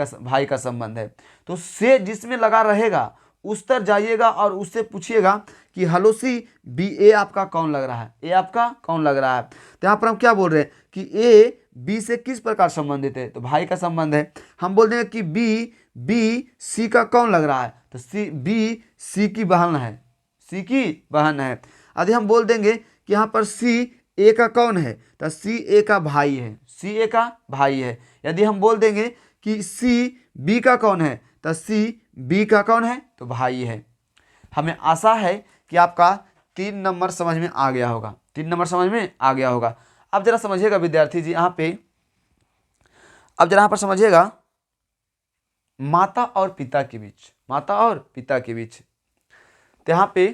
का संबंध है। तो से जिसमें लगा रहेगा उस तर जाइएगा और उससे पूछिएगा कि हेलो सी बी ए आपका कौन लग रहा है, ए आपका कौन लग रहा है। तो यहाँ पर हम क्या बोल रहे हैं कि ए बी से किस प्रकार संबंधित है, तो भाई का संबंध है। हम बोल देंगे कि बी सी का कौन लग रहा है, तो सी बी सी की बहन है, सी की बहन है। यदि हम बोल देंगे कि यहाँ पर सी ए का कौन है, तो सी ए का भाई है, सी ए का भाई है। यदि हम बोल देंगे कि सी बी का कौन है, तो सी बी का कौन है, तो भाई है। हमें आशा है कि आपका 3 नंबर समझ में आ गया होगा, 3 नंबर समझ में आ गया होगा। अब जरा समझिएगा विद्यार्थी जी, यहाँ पे अब जरा यहाँ पर समझिएगा, माता और पिता के बीच, माता और पिता के बीच, तो यहाँ पे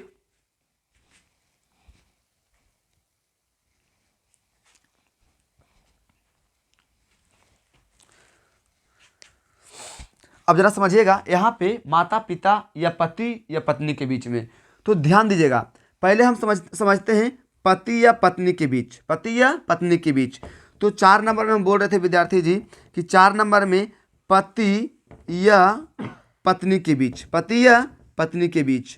अब जरा समझिएगा, यहाँ पे माता पिता या पति या पत्नी के बीच में, तो ध्यान दीजिएगा। पहले हम समझते हैं पति या पत्नी के बीच, पति या पत्नी के बीच। तो 4 नंबर में हम बोल रहे थे विद्यार्थी जी कि 4 नंबर में पति या पत्नी के बीच, पति या पत्नी के बीच।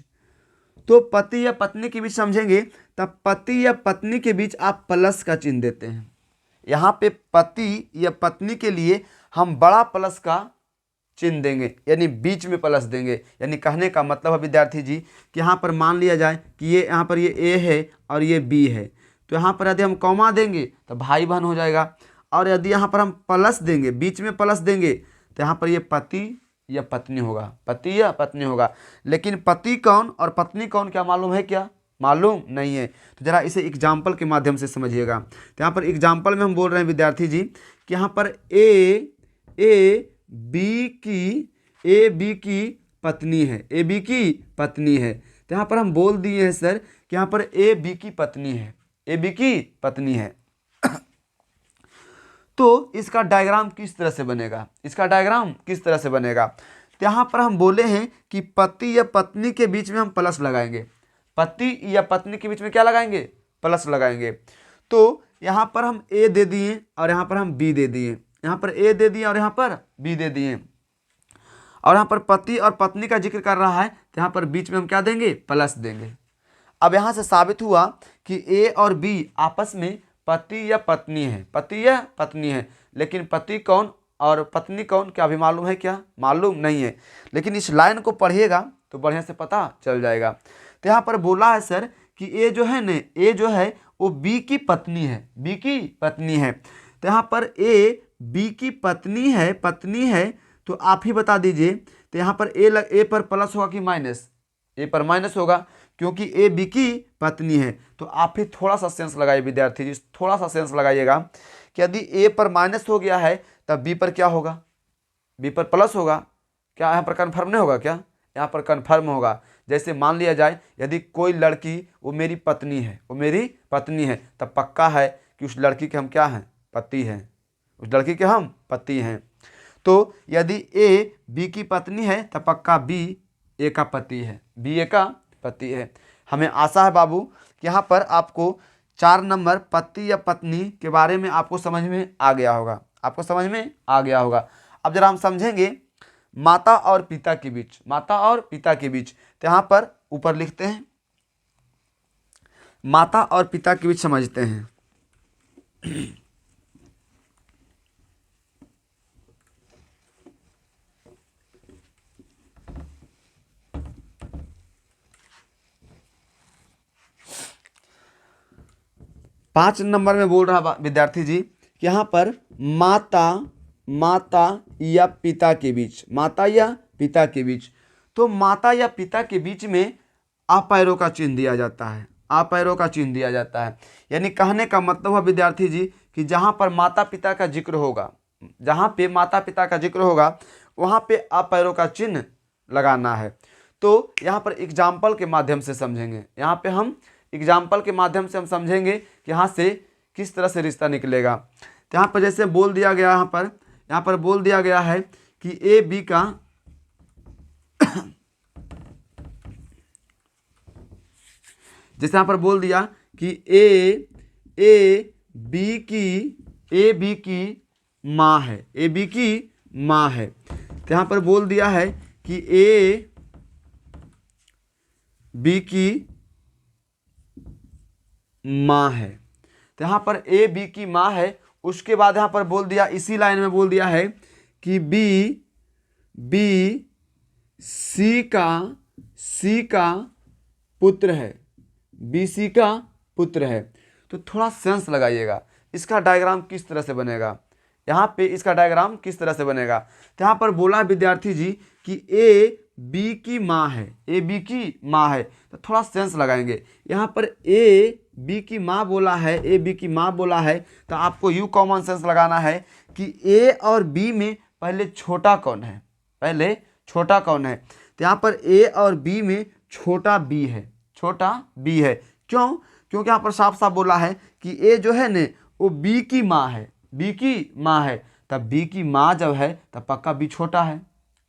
तो पति या पत्नी के बीच समझेंगे, तब पति या पत्नी के बीच आप प्लस का चिन्ह देते हैं। यहाँ पे पति या पत्नी के लिए हम बड़ा प्लस का चिन्ह देंगे, यानी बीच में प्लस देंगे। यानी कहने का मतलब है विद्यार्थी जी कि यहाँ पर मान लिया जाए कि ये यहाँ पर ये ए है और ये बी है, तो यहाँ पर यदि हम कॉमा देंगे तो भाई बहन हो जाएगा। और यदि यहाँ पर हम प्लस देंगे, बीच में प्लस देंगे, तो यहाँ पर ये पति या पत्नी होगा, पति या पत्नी होगा। लेकिन पति कौन और पत्नी कौन, क्या मालूम है, क्या मालूम नहीं है। तो जरा इसे एग्जाम्पल के माध्यम से समझिएगा। तो यहाँ पर एग्जाम्पल में हम बोल रहे हैं विद्यार्थी जी कि यहाँ पर ए बी की पत्नी है, ए बी की पत्नी है। तो यहाँ पर हम बोल दिए हैं सर कि यहाँ पर ए बी की पत्नी है, ए बी की पत्नी है। तो इसका डायग्राम किस तरह से बनेगा, इसका डायग्राम किस तरह से बनेगा? तो यहाँ पर हम बोले हैं कि पति या पत्नी के बीच में हम प्लस लगाएंगे, पति या पत्नी के बीच में क्या लगाएंगे? प्लस लगाएंगे। तो यहाँ पर हम ए दे दिए और यहाँ पर हम बी दे दिए, यहाँ पर ए दे दिए और यहाँ पर बी दे दिए, और यहाँ पर पति और पत्नी का जिक्र कर रहा है तो यहाँ पर बीच में हम क्या देंगे? प्लस देंगे। अब यहाँ से साबित हुआ कि ए और बी आपस में पति या पत्नी है, पति या पत्नी है, लेकिन पति कौन और पत्नी कौन क्या अभी मालूम है क्या? मालूम नहीं है, लेकिन इस लाइन को पढ़िएगा तो बढ़िया से पता चल जाएगा। तो यहाँ पर बोला है सर कि ए जो है न, ए जो है वो बी की पत्नी है, बी की पत्नी है। तो यहाँ पर ए बी की पत्नी है, पत्नी है, तो आप ही बता दीजिए। तो यहाँ पर ए पर प्लस होगा कि माइनस? ए पर माइनस होगा क्योंकि ए बी की पत्नी है। तो आप ही थोड़ा सा सेंस लगाइए विद्यार्थी जी, थोड़ा सा सेंस लगाइएगा कि यदि ए पर माइनस हो गया है तब बी पर क्या होगा? बी पर प्लस होगा। क्या यहाँ पर कन्फर्म नहीं होगा क्या? यहाँ पर कन्फर्म होगा। जैसे मान लिया जाए यदि कोई लड़की वो मेरी पत्नी है, वो मेरी पत्नी है, तब पक्का है कि उस लड़की के हम क्या हैं? पति हैं, उस लड़की के हम पति हैं। तो यदि ए बी की पत्नी है तब पक्का बी ए का पति है, बी ए का पति है। हमें आशा है बाबू कि यहाँ पर आपको 4 नंबर पति या पत्नी के बारे में आपको समझ में आ गया होगा, आपको समझ में आ गया होगा। अब जरा हम समझेंगे माता और पिता के बीच, माता और पिता के बीच। तो यहाँ पर ऊपर लिखते हैं माता और पिता के बीच समझते हैं। पाँच नंबर में बोल रहा विद्यार्थी जी कि यहाँ पर माता या पिता के बीच, माता या पिता के बीच। तो माता या पिता के बीच में अपैरों का चिन्ह दिया जाता है, अपैरों का चिन्ह दिया जाता है। यानी कहने का मतलब हुआ विद्यार्थी जी कि जहाँ पर माता पिता का जिक्र होगा, जहाँ पे माता पिता का जिक्र होगा वहाँ पे अपैरों का चिन्ह लगाना है। तो यहाँ पर एग्जाम्पल के माध्यम से समझेंगे, यहाँ पे हम एग्जाम्पल के माध्यम से हम समझेंगे कि यहाँ से किस तरह से रिश्ता निकलेगा। तो यहाँ पर जैसे बोल दिया गया, यहाँ पर बोल दिया गया है कि ए बी का जैसे यहाँ पर बोल दिया कि ए बी की माँ है, ए बी की माँ है। तो यहाँ पर बोल दिया है कि ए बी की माँ है। तो यहाँ पर ए बी की माँ है। उसके बाद यहाँ पर बोल दिया, इसी लाइन में बोल दिया है कि बी सी का पुत्र है, बी सी का पुत्र है। तो थोड़ा सेंस लगाइएगा, इसका डायग्राम किस तरह से बनेगा, यहाँ पे इसका डायग्राम किस तरह से बनेगा। तो यहाँ पर बोला विद्यार्थी जी कि ए बी की माँ है, ए बी की माँ है। तो थोड़ा सेंस लगाएंगे। यहाँ पर ए बी की माँ बोला है, ए बी की माँ बोला है, तो आपको यू कॉमन सेंस लगाना है कि ए और बी में पहले छोटा कौन है, पहले छोटा कौन है। तो यहाँ पर ए और बी में छोटा बी है, छोटा बी है। क्यों? क्योंकि यहाँ पर साफ साफ बोला है कि ए जो है न वो बी की माँ है, बी की माँ है। तब बी की माँ जब है तब पक्का बी छोटा है,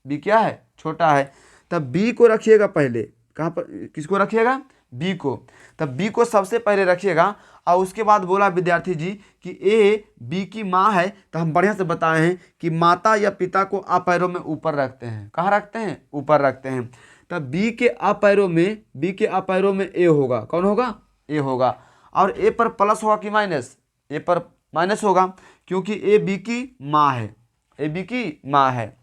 बी क्या है? छोटा है। तब बी को रखिएगा पहले, कहाँ पर, किसको रखिएगा? बी को। तब बी को सबसे पहले रखिएगा। और उसके बाद बोला विद्यार्थी जी कि ए बी की माँ है। तो हम बढ़िया से बताए हैं कि माता या पिता को अपैरों में ऊपर रखते हैं। कहाँ रखते हैं? ऊपर रखते हैं। तब बी के अपैरों में ए होगा। कौन होगा? ए होगा। और ए पर प्लस होगा कि माइनस? ए पर माइनस होगा क्योंकि ए बी की माँ है, ए बी की माँ है।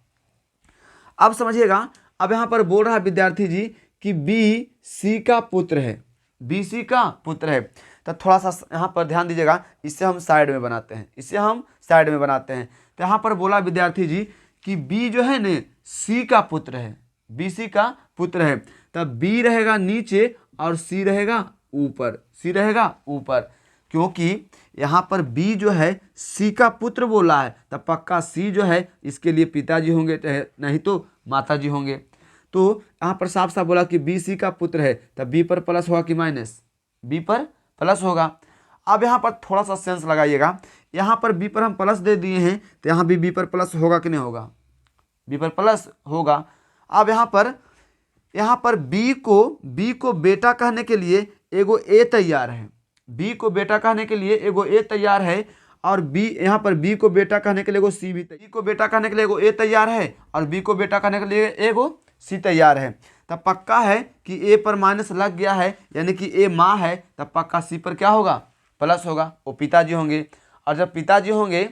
अब समझिएगा, अब यहाँ पर बोल रहा है विद्यार्थी जी कि बी सी का पुत्र है, बी सी का पुत्र है। तो थोड़ा सा यहाँ पर ध्यान दीजिएगा, इसे हम साइड में बनाते हैं, इसे हम साइड में बनाते हैं। तो यहाँ पर बोला विद्यार्थी जी कि बी जो है न सी का पुत्र है, बी सी का पुत्र है। तब बी रहेगा नीचे और सी रहेगा ऊपर, सी रहेगा ऊपर। क्योंकि यहाँ पर बी जो है सी का पुत्र बोला है, तब पक्का सी जो है इसके लिए पिताजी होंगे, नहीं तो माताजी होंगे। तो यहाँ पर साफ साफ बोला कि बी सी का पुत्र है, तब बी पर प्लस होगा कि माइनस? बी पर प्लस होगा। अब यहाँ पर थोड़ा सा सेंस लगाइएगा, यहाँ पर बी पर हम प्लस दे दिए हैं, तो यहाँ भी बी पर प्लस होगा कि नहीं होगा? बी पर प्लस होगा। अब यहाँ पर बी को बेटा कहने के लिए एगो ए तैयार है, बी को बेटा कहने के लिए एगो ए तैयार है, और बी यहाँ पर बी को बेटा कहने के लिए एगो सी भी, बी को बेटा कहने के लिए एगो ए तैयार है और बी को बेटा कहने के लिए एगो सी तैयार है। तब पक्का है कि ए पर माइनस लग गया है, यानी कि ए माँ है, तब पक्का सी पर क्या होगा? प्लस होगा। वो पिताजी होंगे, और जब पिताजी होंगे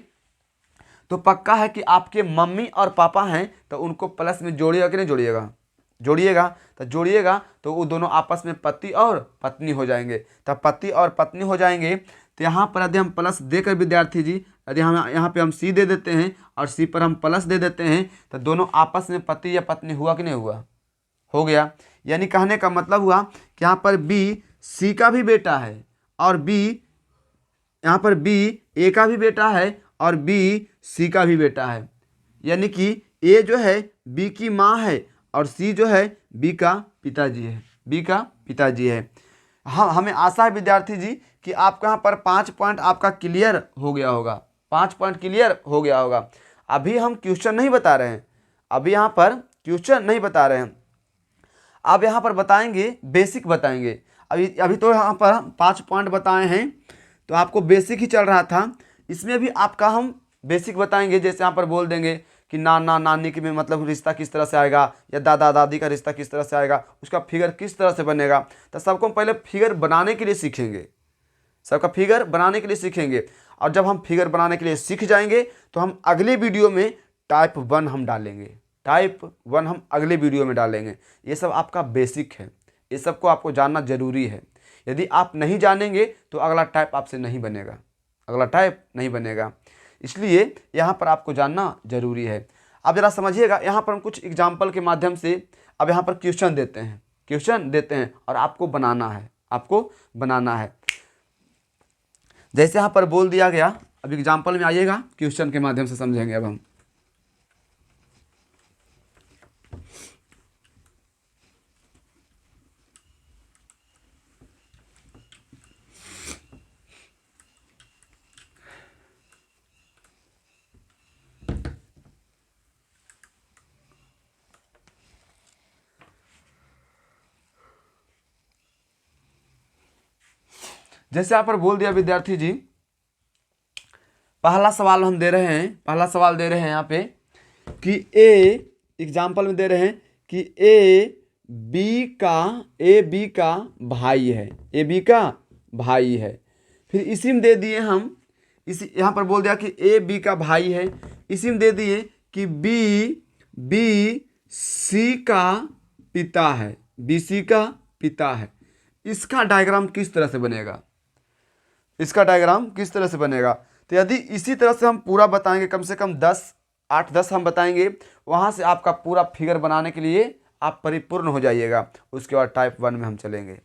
तो पक्का है कि आपके मम्मी और पापा हैं, तो उनको प्लस में जोड़िएगा कि नहीं जोड़िएगा? जोड़िएगा तो वो दोनों आपस में पति और पत्नी हो जाएंगे। तब पति और पत्नी हो जाएंगे, तो यहाँ पर यदि हम प्लस देकर विद्यार्थी जी, यदि हम यहाँ पे हम सी दे देते हैं और सी पर हम प्लस दे देते हैं, तो दोनों आपस में पति या पत्नी हुआ कि नहीं हुआ? हो गया। यानी कहने का मतलब हुआ कि यहाँ पर बी सी का भी बेटा है, और बी यहाँ पर बी ए का भी बेटा है और बी सी का भी बेटा है। यानी कि ए जो है बी की माँ है और सी जो है बी का पिताजी है, बी का पिताजी है। हाँ, हमें आशा है विद्यार्थी जी कि आपका यहाँ पर 5 पॉइंट आपका क्लियर हो गया होगा, 5 पॉइंट क्लियर हो गया होगा। अभी हम क्वेश्चन नहीं बता रहे हैं, अभी यहाँ पर क्वेश्चन नहीं बता रहे हैं, अब यहाँ पर बताएंगे, बेसिक बताएंगे। अभी तो यहाँ पर 5 पॉइंट बताए हैं, तो आपको बेसिक ही चल रहा था, इसमें भी आपका हम बेसिक बताएंगे। जैसे यहाँ पर बोल देंगे कि नाना नानी के में मतलब रिश्ता किस तरह से आएगा, या दादा दादी का रिश्ता किस तरह से आएगा, उसका फिगर किस तरह से बनेगा। तो सबको हम पहले फिगर बनाने के लिए सीखेंगे, सबका फिगर बनाने के लिए सीखेंगे। और जब हम फिगर बनाने के लिए सीख जाएंगे तो हम अगले वीडियो में टाइप 1 हम डालेंगे, टाइप 1 हम अगले वीडियो में डालेंगे। ये सब आपका बेसिक है, ये सबको आपको जानना जरूरी है। यदि आप नहीं जानेंगे तो अगला टाइप आपसे नहीं बनेगा, अगला टाइप नहीं बनेगा, इसलिए यहाँ पर आपको जानना जरूरी है। अब जरा समझिएगा, यहाँ पर हम कुछ एग्जाम्पल के माध्यम से अब यहाँ पर क्वेश्चन देते हैं और आपको बनाना है, जैसे यहाँ पर बोल दिया गया। अब एग्जाम्पल में आइएगा, क्वेश्चन के माध्यम से समझेंगे अब हम। जैसे यहाँ पर बोल दिया विद्यार्थी जी, पहला सवाल हम दे रहे हैं, पहला सवाल दे रहे हैं यहाँ पे कि एग्जाम्पल में दे रहे हैं कि ए बी का भाई है, ए बी का भाई है। फिर इसी में दे दिए हम, इसी यहाँ पर बोल दिया कि ए बी का भाई है, इसी में दे दिए कि बी सी का पिता है, बी सी का पिता है। इसका डायग्राम किस तरह से बनेगा, इसका डायग्राम किस तरह से बनेगा? तो यदि इसी तरह से हम पूरा बताएंगे, कम से कम 8-10 हम बताएंगे, वहाँ से आपका पूरा फिगर बनाने के लिए आप परिपूर्ण हो जाइएगा। उसके बाद टाइप 1 में हम चलेंगे।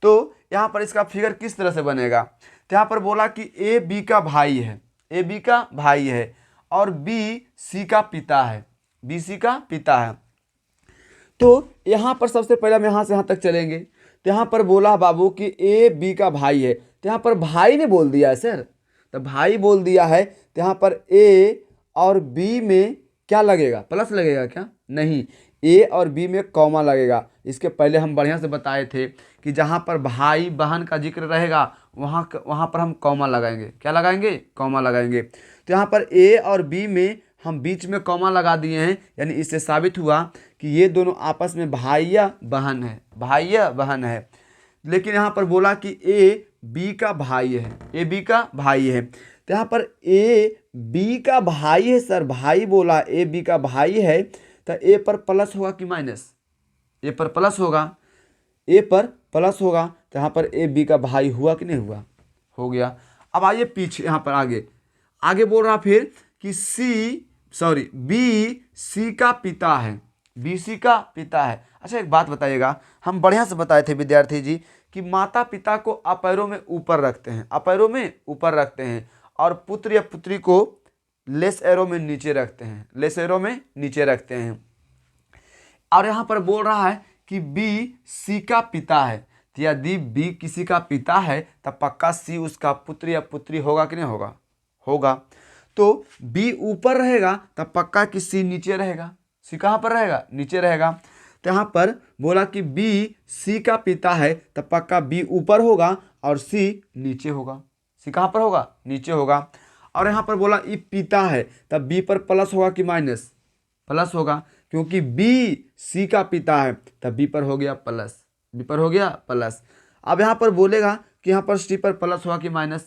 तो यहाँ पर इसका फिगर किस तरह से बनेगा? तो यहाँ पर बोला कि ए बी का भाई है, ए बी का भाई है और बी सी का पिता है, बी सी का पिता है। तो यहाँ पर सबसे पहले हम यहाँ से यहाँ तक चलेंगे। तो यहाँ पर बोला बाबू कि ए बी का भाई है, तो यहाँ पर भाई ने बोल दिया है सर, तो भाई बोल दिया है, तो यहाँ पर ए और बी में क्या लगेगा? प्लस लगेगा क्या? नहीं, ए और बी में कॉमा लगेगा। इसके पहले हम बढ़िया से बताए थे कि जहाँ पर भाई बहन का जिक्र रहेगा वहाँ पर हम कॉमा लगाएंगे। क्या लगाएंगे? कॉमा लगाएंगे। तो यहाँ पर ए और बी में हम बीच में कॉमा लगा दिए हैं, यानी इससे साबित हुआ कि ये दोनों आपस में भाई या बहन है, भाई या बहन है। लेकिन यहाँ पर बोला कि ए बी का भाई है, ए बी का भाई है, तो यहाँ पर ए बी का भाई है सर, भाई बोला ए बी का भाई है, तो ए पर प्लस होगा कि माइनस? ए पर प्लस होगा, ए पर प्लस होगा, तो यहाँ पर ए बी का भाई हुआ कि नहीं हुआ? हो गया। अब आइए पीछे, यहाँ पर आगे बोल रहा फिर कि बी सी का पिता है, बी सी का पिता है। अच्छा एक बात बताइएगा, हम बढ़िया से बताए थे विद्यार्थी जी कि माता पिता को अपैरों में ऊपर रखते हैं, अपैरों में ऊपर रखते हैं, और पुत्र या पुत्री को लेस एरो में नीचे रखते हैं, लेस एरो में नीचे रखते हैं। और यहाँ पर बोल रहा है कि बी सी का पिता है। तो यदि बी किसी का पिता है तब पक्का सी उसका पुत्र या पुत्री होगा कि नहीं होगा? होगा। तो बी ऊपर रहेगा तब पक्का कि सी नीचे रहेगा। सी कहाँ पर रहेगा? नीचे रहेगा। तो यहाँ पर बोला कि बी सी का पिता है तब पक्का बी ऊपर होगा और सी नीचे होगा। सी कहाँ पर होगा? नीचे होगा। और यहाँ पर बोला ई पिता है तब बी पर प्लस होगा कि माइनस? प्लस होगा, क्योंकि बी सी का पिता है तब बी पर हो गया प्लस। बी पर हो गया प्लस। अब यहाँ पर बोलेगा कि यहाँ पर सी पर प्लस होगा कि माइनस?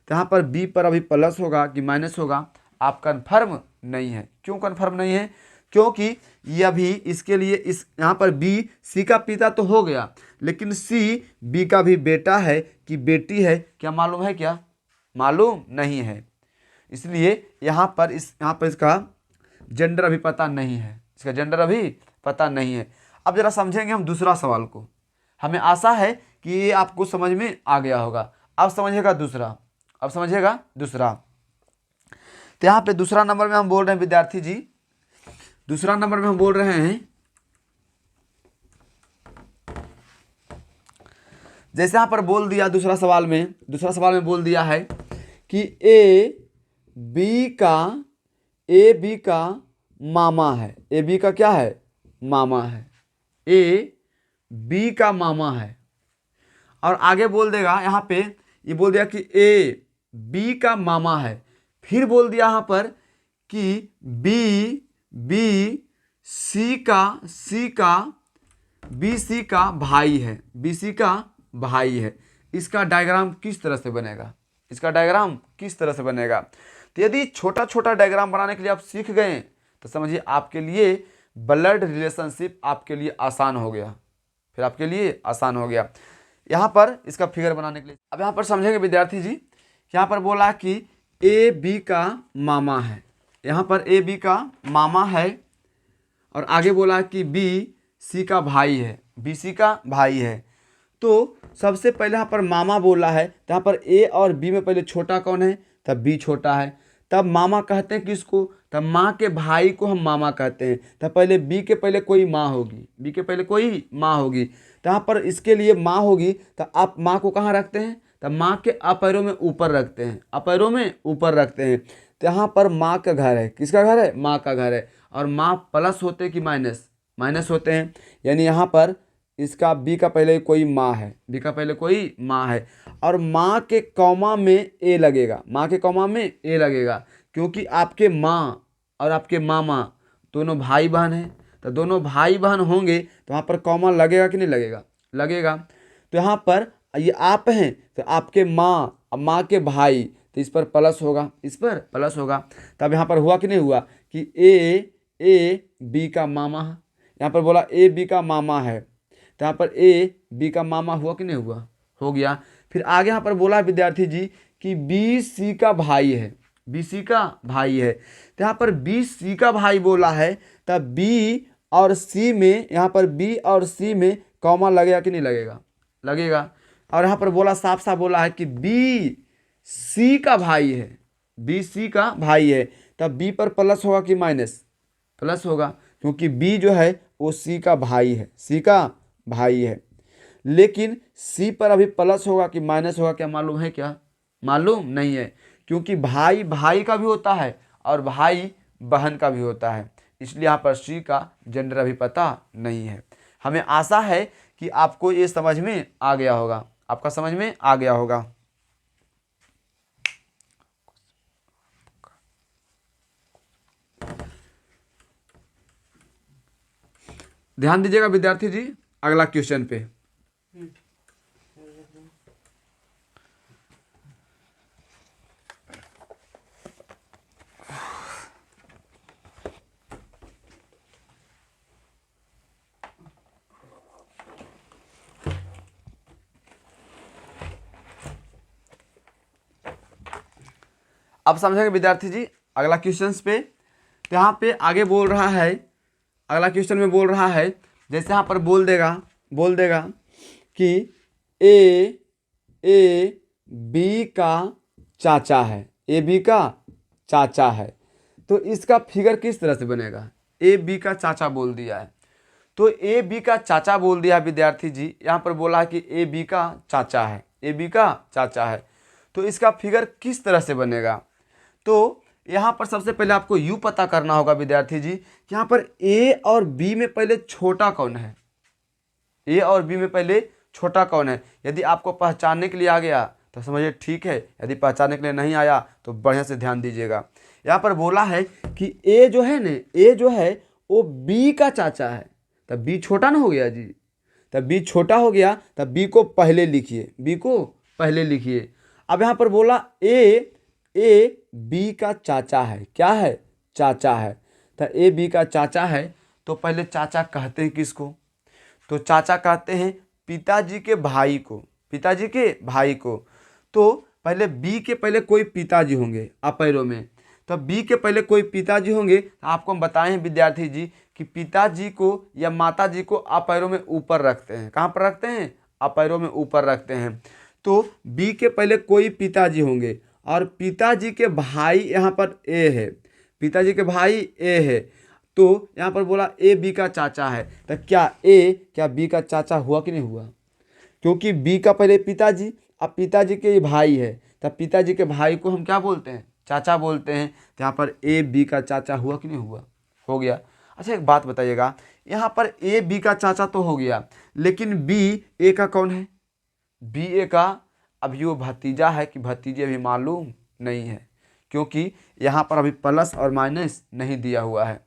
तो यहाँ पर बी पर अभी प्लस होगा कि माइनस होगा, आप कन्फर्म नहीं है। क्यों कन्फर्म नहीं है? क्योंकि ये अभी इसके लिए इस यहाँ पर बी सी का पिता तो हो गया, लेकिन सी बी का भी बेटा है कि बेटी है, क्या मालूम है? क्या मालूम नहीं है। इसलिए यहाँ पर इसका जेंडर अभी पता नहीं है। इसका जेंडर अभी पता नहीं है। अब जरा समझेंगे हम दूसरा सवाल को। हमें आशा है कि ये आपको समझ में आ गया होगा। अब समझिएगा दूसरा। अब समझिएगा दूसरा। तो यहाँ पे दूसरा नंबर में हम बोल रहे हैं विद्यार्थी जी, दूसरा नंबर में हम बोल रहे हैं, जैसे यहाँ पर बोल दिया दूसरा सवाल में बोल दिया है कि ए बी का मामा है। ए बी का क्या है? मामा है। ए बी का मामा है। और आगे बोल देगा यहाँ पे, ये बोल दिया कि ए बी का मामा है। फिर बोल दिया यहाँ पर कि बी सी का भाई है। बी सी का भाई है। इसका डायग्राम किस तरह से बनेगा? इसका डायग्राम किस तरह से बनेगा? तो यदि छोटा छोटा डायग्राम बनाने के लिए आप सीख गए तो समझिए आपके लिए ब्लड रिलेशनशिप आपके लिए आसान हो गया। फिर आपके लिए आसान हो गया यहाँ पर इसका फिगर बनाने के लिए। अब यहाँ पर समझेंगे विद्यार्थी जी, यहाँ पर बोला कि ए बी का मामा है। यहाँ पर ए बी का मामा है और आगे बोला कि बी सी का भाई है। बी सी का भाई है। तो सबसे पहले यहाँ पर मामा बोला है, तो यहाँ पर ए और बी में पहले छोटा कौन है? तब बी छोटा है। तब मामा कहते हैं किसको? तब माँ के भाई को हम मामा कहते हैं। तब पहले बी के पहले कोई माँ होगी। बी के पहले कोई माँ होगी। तो यहाँ पर इसके लिए माँ होगी। तो आप माँ को कहाँ रखते हैं? तब माँ के अपैरों में ऊपर रखते हैं। अपैरों में ऊपर रखते हैं। तो यहाँ पर माँ का घर है। किसका घर है? माँ का घर है। और माँ प्लस होते कि माइनस? माइनस होते हैं। यानी यहाँ पर इसका बी का पहले कोई माँ है। बी का पहले कोई माँ है और माँ के कॉमा में ए लगेगा। माँ के कॉमा में ए लगेगा, क्योंकि आपके माँ और आपके मामा दोनों भाई बहन हैं। तो दोनों भाई बहन होंगे तो वहाँ पर कॉमा लगेगा कि नहीं लगेगा? लगेगा। तो यहाँ पर ये आप हैं तो आपके माँ और माँ के भाई, तो इस पर प्लस होगा। इस पर प्लस होगा। तब यहाँ पर हुआ कि नहीं हुआ कि ए बी का मामा है। यहाँ पर बोला ए बी का मामा है, तो यहाँ पर ए बी का मामा हुआ कि नहीं हुआ? हो गया। फिर आगे यहाँ पर बोला विद्यार्थी जी कि बी सी का भाई है। बी सी का भाई है। तो यहाँ पर बी सी का भाई बोला है, तब बी और सी में, यहाँ पर बी और सी में कॉमा लगेगा कि नहीं लगेगा? लगेगा। और यहाँ पर बोला साफ साफ बोला है कि बी सी का भाई है। बी सी का भाई है। तब बी पर प्लस होगा कि माइनस? प्लस होगा, क्योंकि बी जो है वो सी का भाई है। सी का भाई है। लेकिन सी पर अभी प्लस होगा कि माइनस होगा, क्या मालूम है? क्या मालूम नहीं है, क्योंकि भाई भाई का भी होता है और भाई बहन का भी होता है। इसलिए यहाँ पर सी का जेंडर अभी पता नहीं है। हमें आशा है कि आपको ये समझ में आ गया होगा। आपका समझ में आ गया होगा। ध्यान दीजिएगा विद्यार्थी जी अगला क्वेश्चन पे। अब समझेंगे विद्यार्थी जी अगला क्वेश्चन पे। तो यहाँ पे आगे बोल रहा है, अगला क्वेश्चन में बोल रहा है, जैसे यहाँ पर बोल देगा कि ए बी का चाचा है। ए बी का चाचा है। तो इसका फिगर किस तरह से बनेगा? ए बी का चाचा बोल दिया है, तो ए बी का चाचा बोल दिया विद्यार्थी जी, यहाँ पर बोला है कि ए बी का चाचा है, ए बी का चाचा है। तो इसका फिगर किस तरह से बनेगा? तो यहाँ पर सबसे पहले आपको यू पता करना होगा विद्यार्थी जी, कि यहाँ पर ए और बी में पहले छोटा कौन है, ए और बी में पहले छोटा कौन है। यदि आपको पहचानने के लिए आ गया तो समझिए ठीक है, यदि पहचानने के लिए नहीं आया तो बढ़िया से ध्यान दीजिएगा। यहाँ पर बोला है कि ए जो है न, ए जो है वो बी का चाचा है, तब बी छोटा ना हो गया जी, तब बी छोटा हो गया, तब बी को पहले लिखिए, बी को पहले लिखिए। अब यहाँ पर बोला ए बी का चाचा है, क्या है? चाचा है। तो ए बी का चाचा है, तो पहले चाचा कहते हैं किसको? तो चाचा कहते हैं पिताजी के भाई को, पिताजी के भाई को। तो पहले बी के पहले कोई पिताजी होंगे अपैरों में, तो बी के पहले कोई पिताजी होंगे। तो आपको हम बताएं विद्यार्थी जी कि पिताजी को या माताजी को अपैरों में ऊपर रखते हैं। कहाँ पर रखते हैं? अपैरों में ऊपर रखते हैं। तो बी के पहले कोई पिताजी होंगे और पिताजी के भाई यहाँ पर ए है, पिताजी के भाई ए है। तो यहाँ पर बोला ए बी का चाचा है, तो क्या बी का चाचा हुआ कि नहीं हुआ? क्योंकि बी का पहले पिताजी, अब पिताजी के भाई है, तब पिताजी के भाई को हम क्या बोलते हैं? चाचा बोलते हैं। तो यहाँ पर ए बी का चाचा हुआ कि नहीं हुआ? हो गया। अच्छा एक बात बताइएगा, यहाँ पर ए बी का चाचा तो हो गया, लेकिन बी ए का कौन है? बी ए का अभी वो भतीजा है कि भतीजे अभी मालूम नहीं है, क्योंकि यहाँ पर अभी प्लस और माइनस नहीं दिया हुआ है।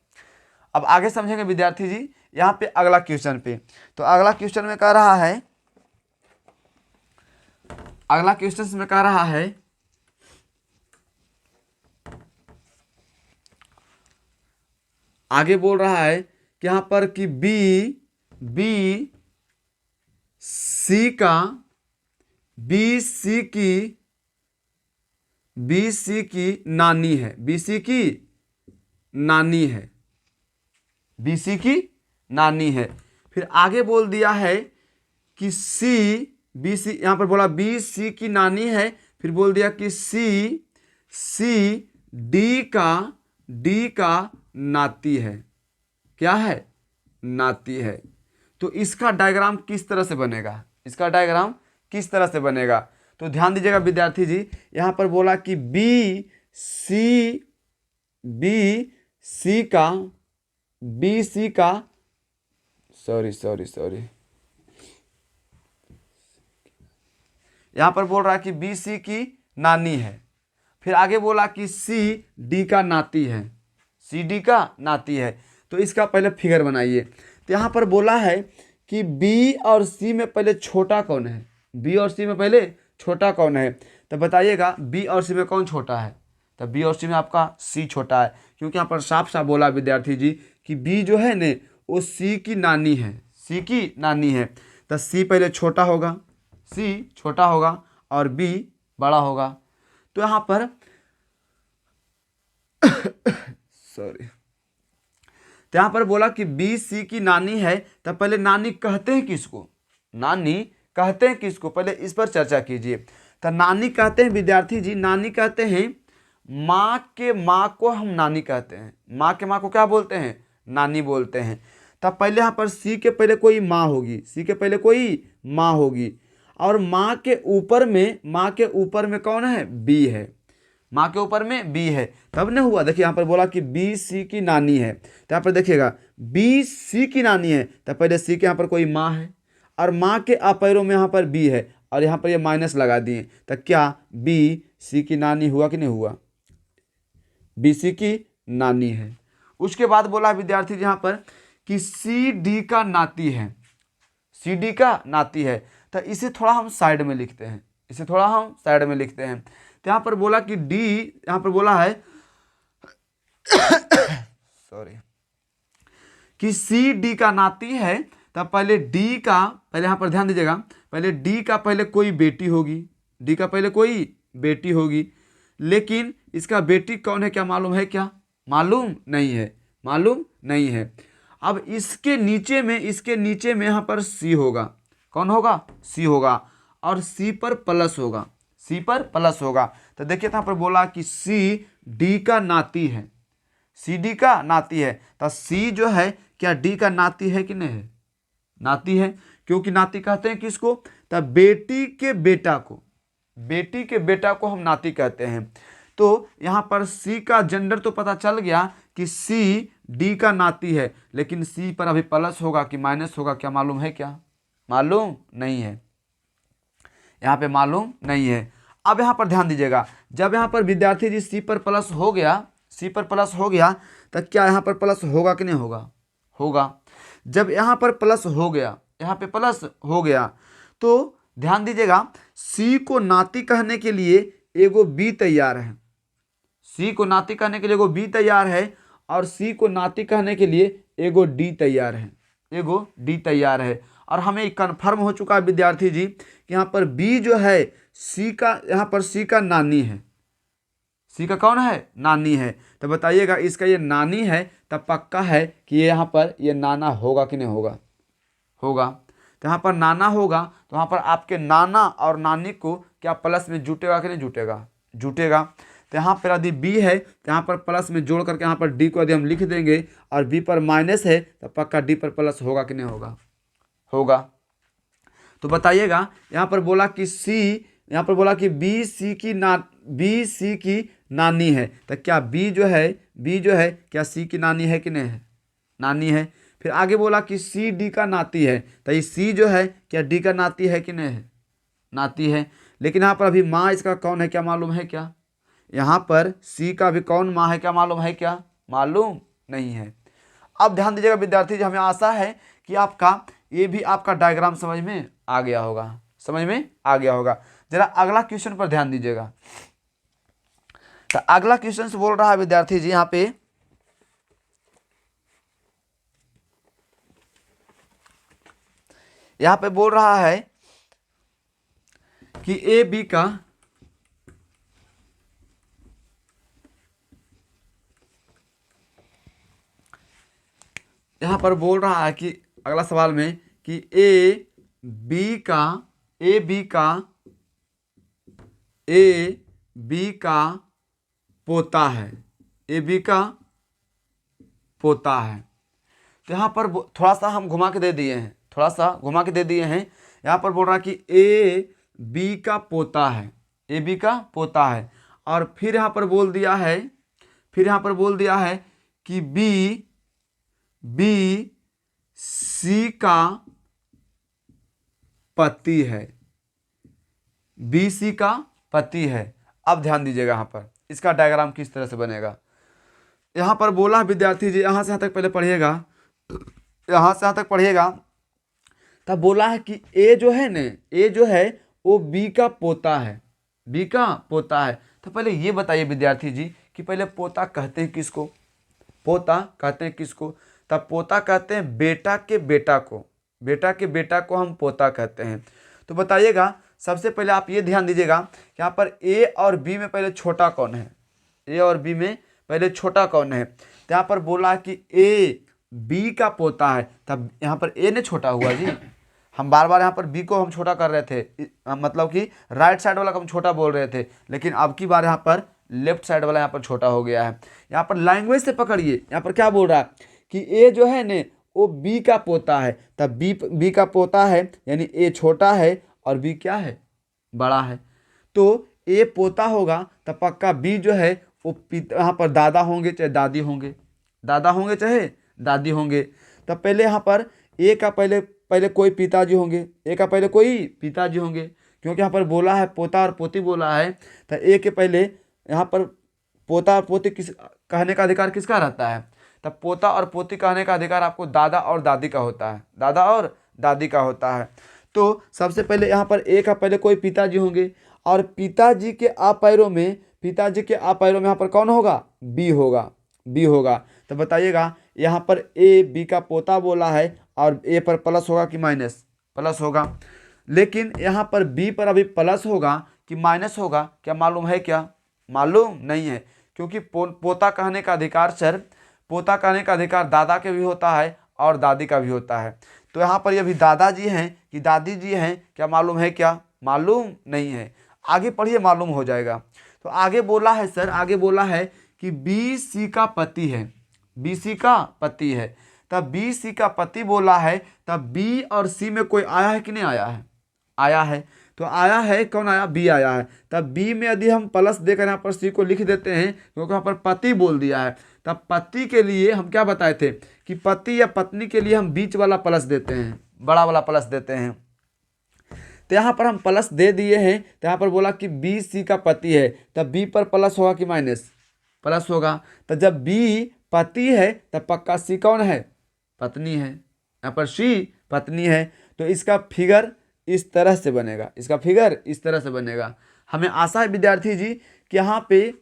अब आगे समझेंगे विद्यार्थी जी यहाँ पे अगला क्वेश्चन पे। तो अगला क्वेश्चन में कह रहा है, अगला क्वेश्चन में कह रहा है आगे बोल रहा है कि यहाँ पर कि बी सी की नानी है, बी सी की नानी है, बी सी की नानी है। फिर आगे बोल दिया है कि बी सी, यहाँ पर बोला बी सी की नानी है, फिर बोल दिया कि सी डी का नाती है, क्या है? नाती है। तो इसका डायग्राम किस तरह से बनेगा? इसका डायग्राम किस तरह से बनेगा? तो ध्यान दीजिएगा विद्यार्थी जी, यहाँ पर बोला कि बी सी का सॉरी यहाँ पर बोल रहा है कि बी सी की नानी है। फिर आगे बोला कि सी डी का नाती है, सी डी का नाती है। तो इसका पहले फिगर बनाइए। तो यहाँ पर बोला है कि बी और सी में पहले छोटा कौन है? बी और सी में पहले छोटा कौन है? तो बताइएगा बी और सी में कौन छोटा है? तो बी और सी में आपका सी छोटा है, क्योंकि यहाँ पर साफ साफ बोला विद्यार्थी जी कि बी जो है ने वो सी की नानी है, सी की नानी है। तो सी पहले छोटा होगा, सी छोटा होगा और बी बड़ा होगा। तो यहाँ पर सॉरी, तो यहाँ पर बोला कि बी सी की नानी है, तब पहले नानी कहते हैं किसको? नानी कहते हैं किसको? पहले इस पर चर्चा कीजिए। तो नानी कहते हैं विद्यार्थी जी, नानी कहते हैं माँ के माँ को हम नानी कहते हैं, माँ के माँ को क्या बोलते हैं? नानी बोलते हैं। तब पहले यहाँ पर सी के पहले कोई माँ होगी, सी के पहले कोई माँ होगी, और माँ के ऊपर में कौन है? बी है, माँ के ऊपर में बी है। तब न हुआ, देखिए यहाँ पर बोला कि बी सी की नानी है। तो यहाँ पर देखिएगा बी सी की नानी है, तो पहले सी के यहाँ पर कोई माँ है और माँ के अपैरों में यहाँ पर बी है, और यहाँ पर ये माइनस लगा दिए। तो क्या बी सी की नानी हुआ कि नहीं हुआ? बी सी की नानी है। उसके बाद बोला विद्यार्थी जी यहाँ पर कि सी डी का नाती है, सी डी का नाती है। तो इसे थोड़ा हम साइड में लिखते हैं, इसे थोड़ा हम साइड में लिखते हैं। तो यहाँ पर बोला कि डी, यहाँ पर बोला है सॉरी कि सी डी का नाती है। तब पहले डी का, पहले यहाँ पर ध्यान दीजिएगा, पहले डी का पहले कोई बेटी होगी, डी का पहले कोई बेटी होगी, लेकिन इसका बेटी कौन है क्या मालूम है? क्या मालूम नहीं है, मालूम नहीं है। अब इसके नीचे में यहाँ पर सी होगा, कौन होगा? सी होगा, और सी पर प्लस होगा, सी पर प्लस होगा। तो देखिए यहाँ पर बोला कि सी डी का नाती है, सी डी का नाती है, तो सी जो है क्या डी का नाती है कि नहीं है? नाती है, क्योंकि नाती कहते हैं किसको? तो बेटी के बेटा को, बेटी के बेटा को हम नाती कहते हैं। तो यहाँ पर सी का जेंडर तो पता चल गया कि सी डी का नाती है, लेकिन सी पर अभी प्लस होगा कि माइनस होगा, क्या मालूम है? क्या मालूम नहीं है, यहाँ पे मालूम नहीं है। अब यहाँ पर ध्यान दीजिएगा, जब यहाँ पर विद्यार्थी जी सी पर प्लस हो गया, सी पर प्लस हो गया, तो क्या यहाँ पर प्लस होगा कि नहीं होगा? होगा। जब यहाँ पर प्लस हो गया, यहाँ पे प्लस हो गया, तो ध्यान दीजिएगा, सी को नाती कहने के लिए एगो बी तैयार है, सी को नाती कहने के लिए एगो बी तैयार है, और सी को नाती कहने के लिए एगो डी तैयार है, एगो डी तैयार है। और हमें कन्फर्म हो चुका है विद्यार्थी जी कि यहाँ पर बी जो है सी का, यहाँ पर सी का नानी है, सी का कौन है? नानी है। तो बताइएगा इसका ये नानी है, तब पक्का है कि ये यहाँ पर ये नाना होगा कि नहीं होगा? होगा। तो यहाँ पर नाना होगा, तो यहाँ पर आपके नाना और नानी को क्या प्लस में जुटेगा कि नहीं जुटेगा? जुटेगा। तो यहाँ पर यदि बी है तो यहाँ पर प्लस में जोड़ करके यहाँ पर डी को यदि हम लिख देंगे, और बी पर माइनस है तो पक्का डी पर प्लस होगा कि नहीं होगा? होगा। तो बताइएगा, यहाँ पर बोला कि सी, यहाँ पर बोला कि बी सी की नानी है, तो क्या बी जो है क्या सी की नानी है कि नहीं है? नानी है। फिर आगे बोला कि सी डी का नाती है, तो ये सी जो है क्या डी का नाती है कि नहीं है? नाती है। लेकिन यहाँ पर अभी माँ इसका कौन है, क्या मालूम है? क्या यहाँ पर सी का भी कौन माँ है, क्या मालूम है? क्या मालूम नहीं है। अब ध्यान दीजिएगा विद्यार्थी जी, हमें आशा है कि आपका ये भी आपका डायग्राम समझ में आ गया होगा, समझ में आ गया होगा। जरा अगला क्वेश्चन पर ध्यान दीजिएगा। तो अगला क्वेश्चन से बोल रहा है विद्यार्थी जी, यहाँ पे बोल रहा है कि ए बी का यहाँ पर बोल रहा है कि अगला सवाल में कि ए बी का पोता है, ए बी का पोता है। तो यहाँ पर थोड़ा सा हम घुमा के दे दिए हैं, थोड़ा सा घुमा के दे दिए हैं। यहाँ पर बोल रहा है कि ए बी का पोता है, ए बी का पोता है, और फिर यहाँ पर बोल दिया है कि बी सी का पति है, बी सी का पति है। अब ध्यान दीजिएगा, यहाँ पर इसका डायग्राम किस तरह से बनेगा। यहाँ पर बोला विद्यार्थी जी, यहाँ से यहाँ तक पहले पढ़िएगा, यहाँ से यहाँ तक पढ़िएगा। तब बोला है कि ए जो है न, ए जो है वो बी का पोता है, बी का पोता है। तो पहले ये बताइए विद्यार्थी जी कि पहले पोता कहते हैं किसको? पोता कहते हैं किसको? तब पोता कहते हैं बेटा के बेटा को, बेटा के बेटा को हम पोता कहते हैं। तो बताइएगा, सबसे पहले आप ये ध्यान दीजिएगा कि यहाँ पर ए और बी में पहले छोटा कौन है? ए और बी में पहले छोटा कौन है? तो यहाँ पर बोला कि ए बी का पोता है, तब यहाँ पर ए ने छोटा हुआ जी। हम बार बार यहाँ पर बी को हम छोटा कर रहे थे, मतलब कि राइट साइड वाला को हम छोटा बोल रहे थे, लेकिन अब की बार यहाँ पर लेफ्ट साइड वाला यहाँ पर छोटा हो गया है। यहाँ पर लैंग्वेज से पकड़िए, यहाँ पर क्या बोल रहा है कि ए जो है ने वो बी का पोता है, तब बी का पोता है, यानी ए छोटा है और बी क्या है? बड़ा है। तो ए पोता होगा तब पक्का बी जो है वो यहाँ पर दादा होंगे चाहे दादी होंगे, दादा होंगे चाहे दादी होंगे। तब पहले यहाँ पर ए का पहले कोई पिताजी होंगे, ए का पहले कोई पिताजी होंगे, क्योंकि यहाँ पर बोला है पोता और पोती बोला है, तो ए के पहले यहाँ पर पोता और पोती किस कहने का अधिकार किसका रहता है? तब पोता और पोती कहने का अधिकार आपको दादा और दादी का होता है, दादा और दादी का होता है। तो सबसे पहले यहाँ पर ए का पहले कोई पिताजी होंगे, और पिताजी के अपैरों में यहाँ पर कौन होगा? बी होगा, बी होगा। तो बताइएगा, यहाँ पर ए बी का पोता बोला है, और ए पर प्लस होगा कि माइनस? प्लस होगा। लेकिन यहाँ पर बी पर अभी प्लस होगा कि माइनस होगा, क्या मालूम है? क्या मालूम नहीं है, क्योंकि पोता कहने का अधिकार पोता कहने का अधिकार दादा के भी होता है और दादी का भी होता है। तो यहाँ पर ये भी दादाजी हैं कि दादी जी हैं, क्या मालूम है? क्या मालूम नहीं है। आगे पढ़िए, मालूम हो जाएगा। तो आगे बोला है सर, आगे बोला है कि बी सी का पति है, बी सी का पति है, तब बी सी का पति बोला है, तब बी और सी में कोई आया है कि नहीं आया है? आया है। तो आया है, कौन आया? बी आया है। तब बी में यदि हम प्लस देकर यहाँ पर सी को लिख देते हैं, क्योंकि यहाँ पर पति बोल दिया है, तब पति के लिए हम क्या बताए थे कि पति या पत्नी के लिए हम बीच वाला प्लस देते हैं, बड़ा वाला प्लस देते हैं। तो यहाँ पर हम प्लस दे दिए हैं, तो यहाँ पर बोला कि बी सी का पति है, तब बी पर प्लस होगा कि माइनस? प्लस होगा। तो जब बी पति है तब पक्का सी कौन है? पत्नी है। यहाँ पर सी पत्नी है। तो इसका फिगर इस तरह से बनेगा, इसका फिगर इस तरह से बनेगा। हमें आशा है विद्यार्थी जी कि यहाँ पे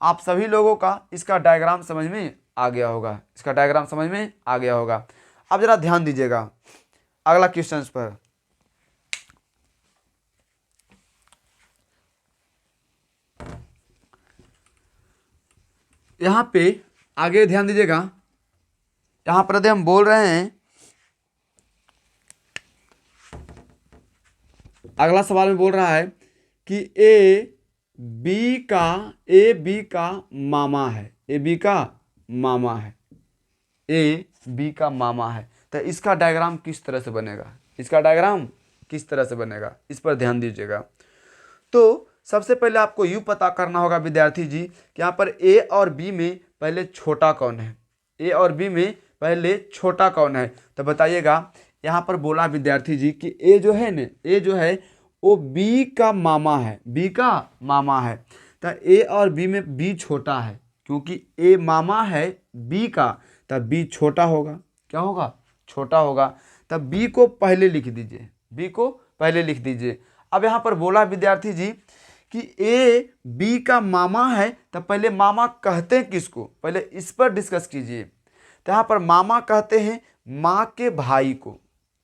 आप सभी लोगों का इसका डायग्राम समझ में आ गया होगा, इसका डायग्राम समझ में आ गया होगा। अब जरा ध्यान दीजिएगा अगला क्वेश्चन पर। यहाँ पे आगे ध्यान दीजिएगा, यहाँ पर यदि हम बोल रहे हैं, अगला सवाल में बोल रहा है कि ए बी का मामा है, ए बी का मामा है, ए बी का मामा है। तो इसका डायग्राम किस तरह से बनेगा? इसका डायग्राम किस तरह से बनेगा, इस पर ध्यान दीजिएगा। तो सबसे पहले आपको यूँ पता करना होगा विद्यार्थी जी कि यहाँ पर ए और बी में पहले छोटा कौन है, ए और बी में पहले छोटा कौन है? तो बताइएगा। यहाँ पर बोला विद्यार्थी जी कि ए जो है न, ए जो है वो बी का मामा है, बी का मामा है। तो ए और बी में बी छोटा है, क्योंकि ए मामा है बी का, तब बी छोटा होगा। क्या होगा? छोटा होगा। तब बी को पहले लिख दीजिए, बी को पहले लिख दीजिए। अब यहाँ पर बोला विद्यार्थी जी कि ए बी का मामा है, तब पहले मामा कहते हैं किसको? पहले इस पर डिस्कस कीजिए। तो यहाँ पर मामा कहते हैं माँ के भाई को,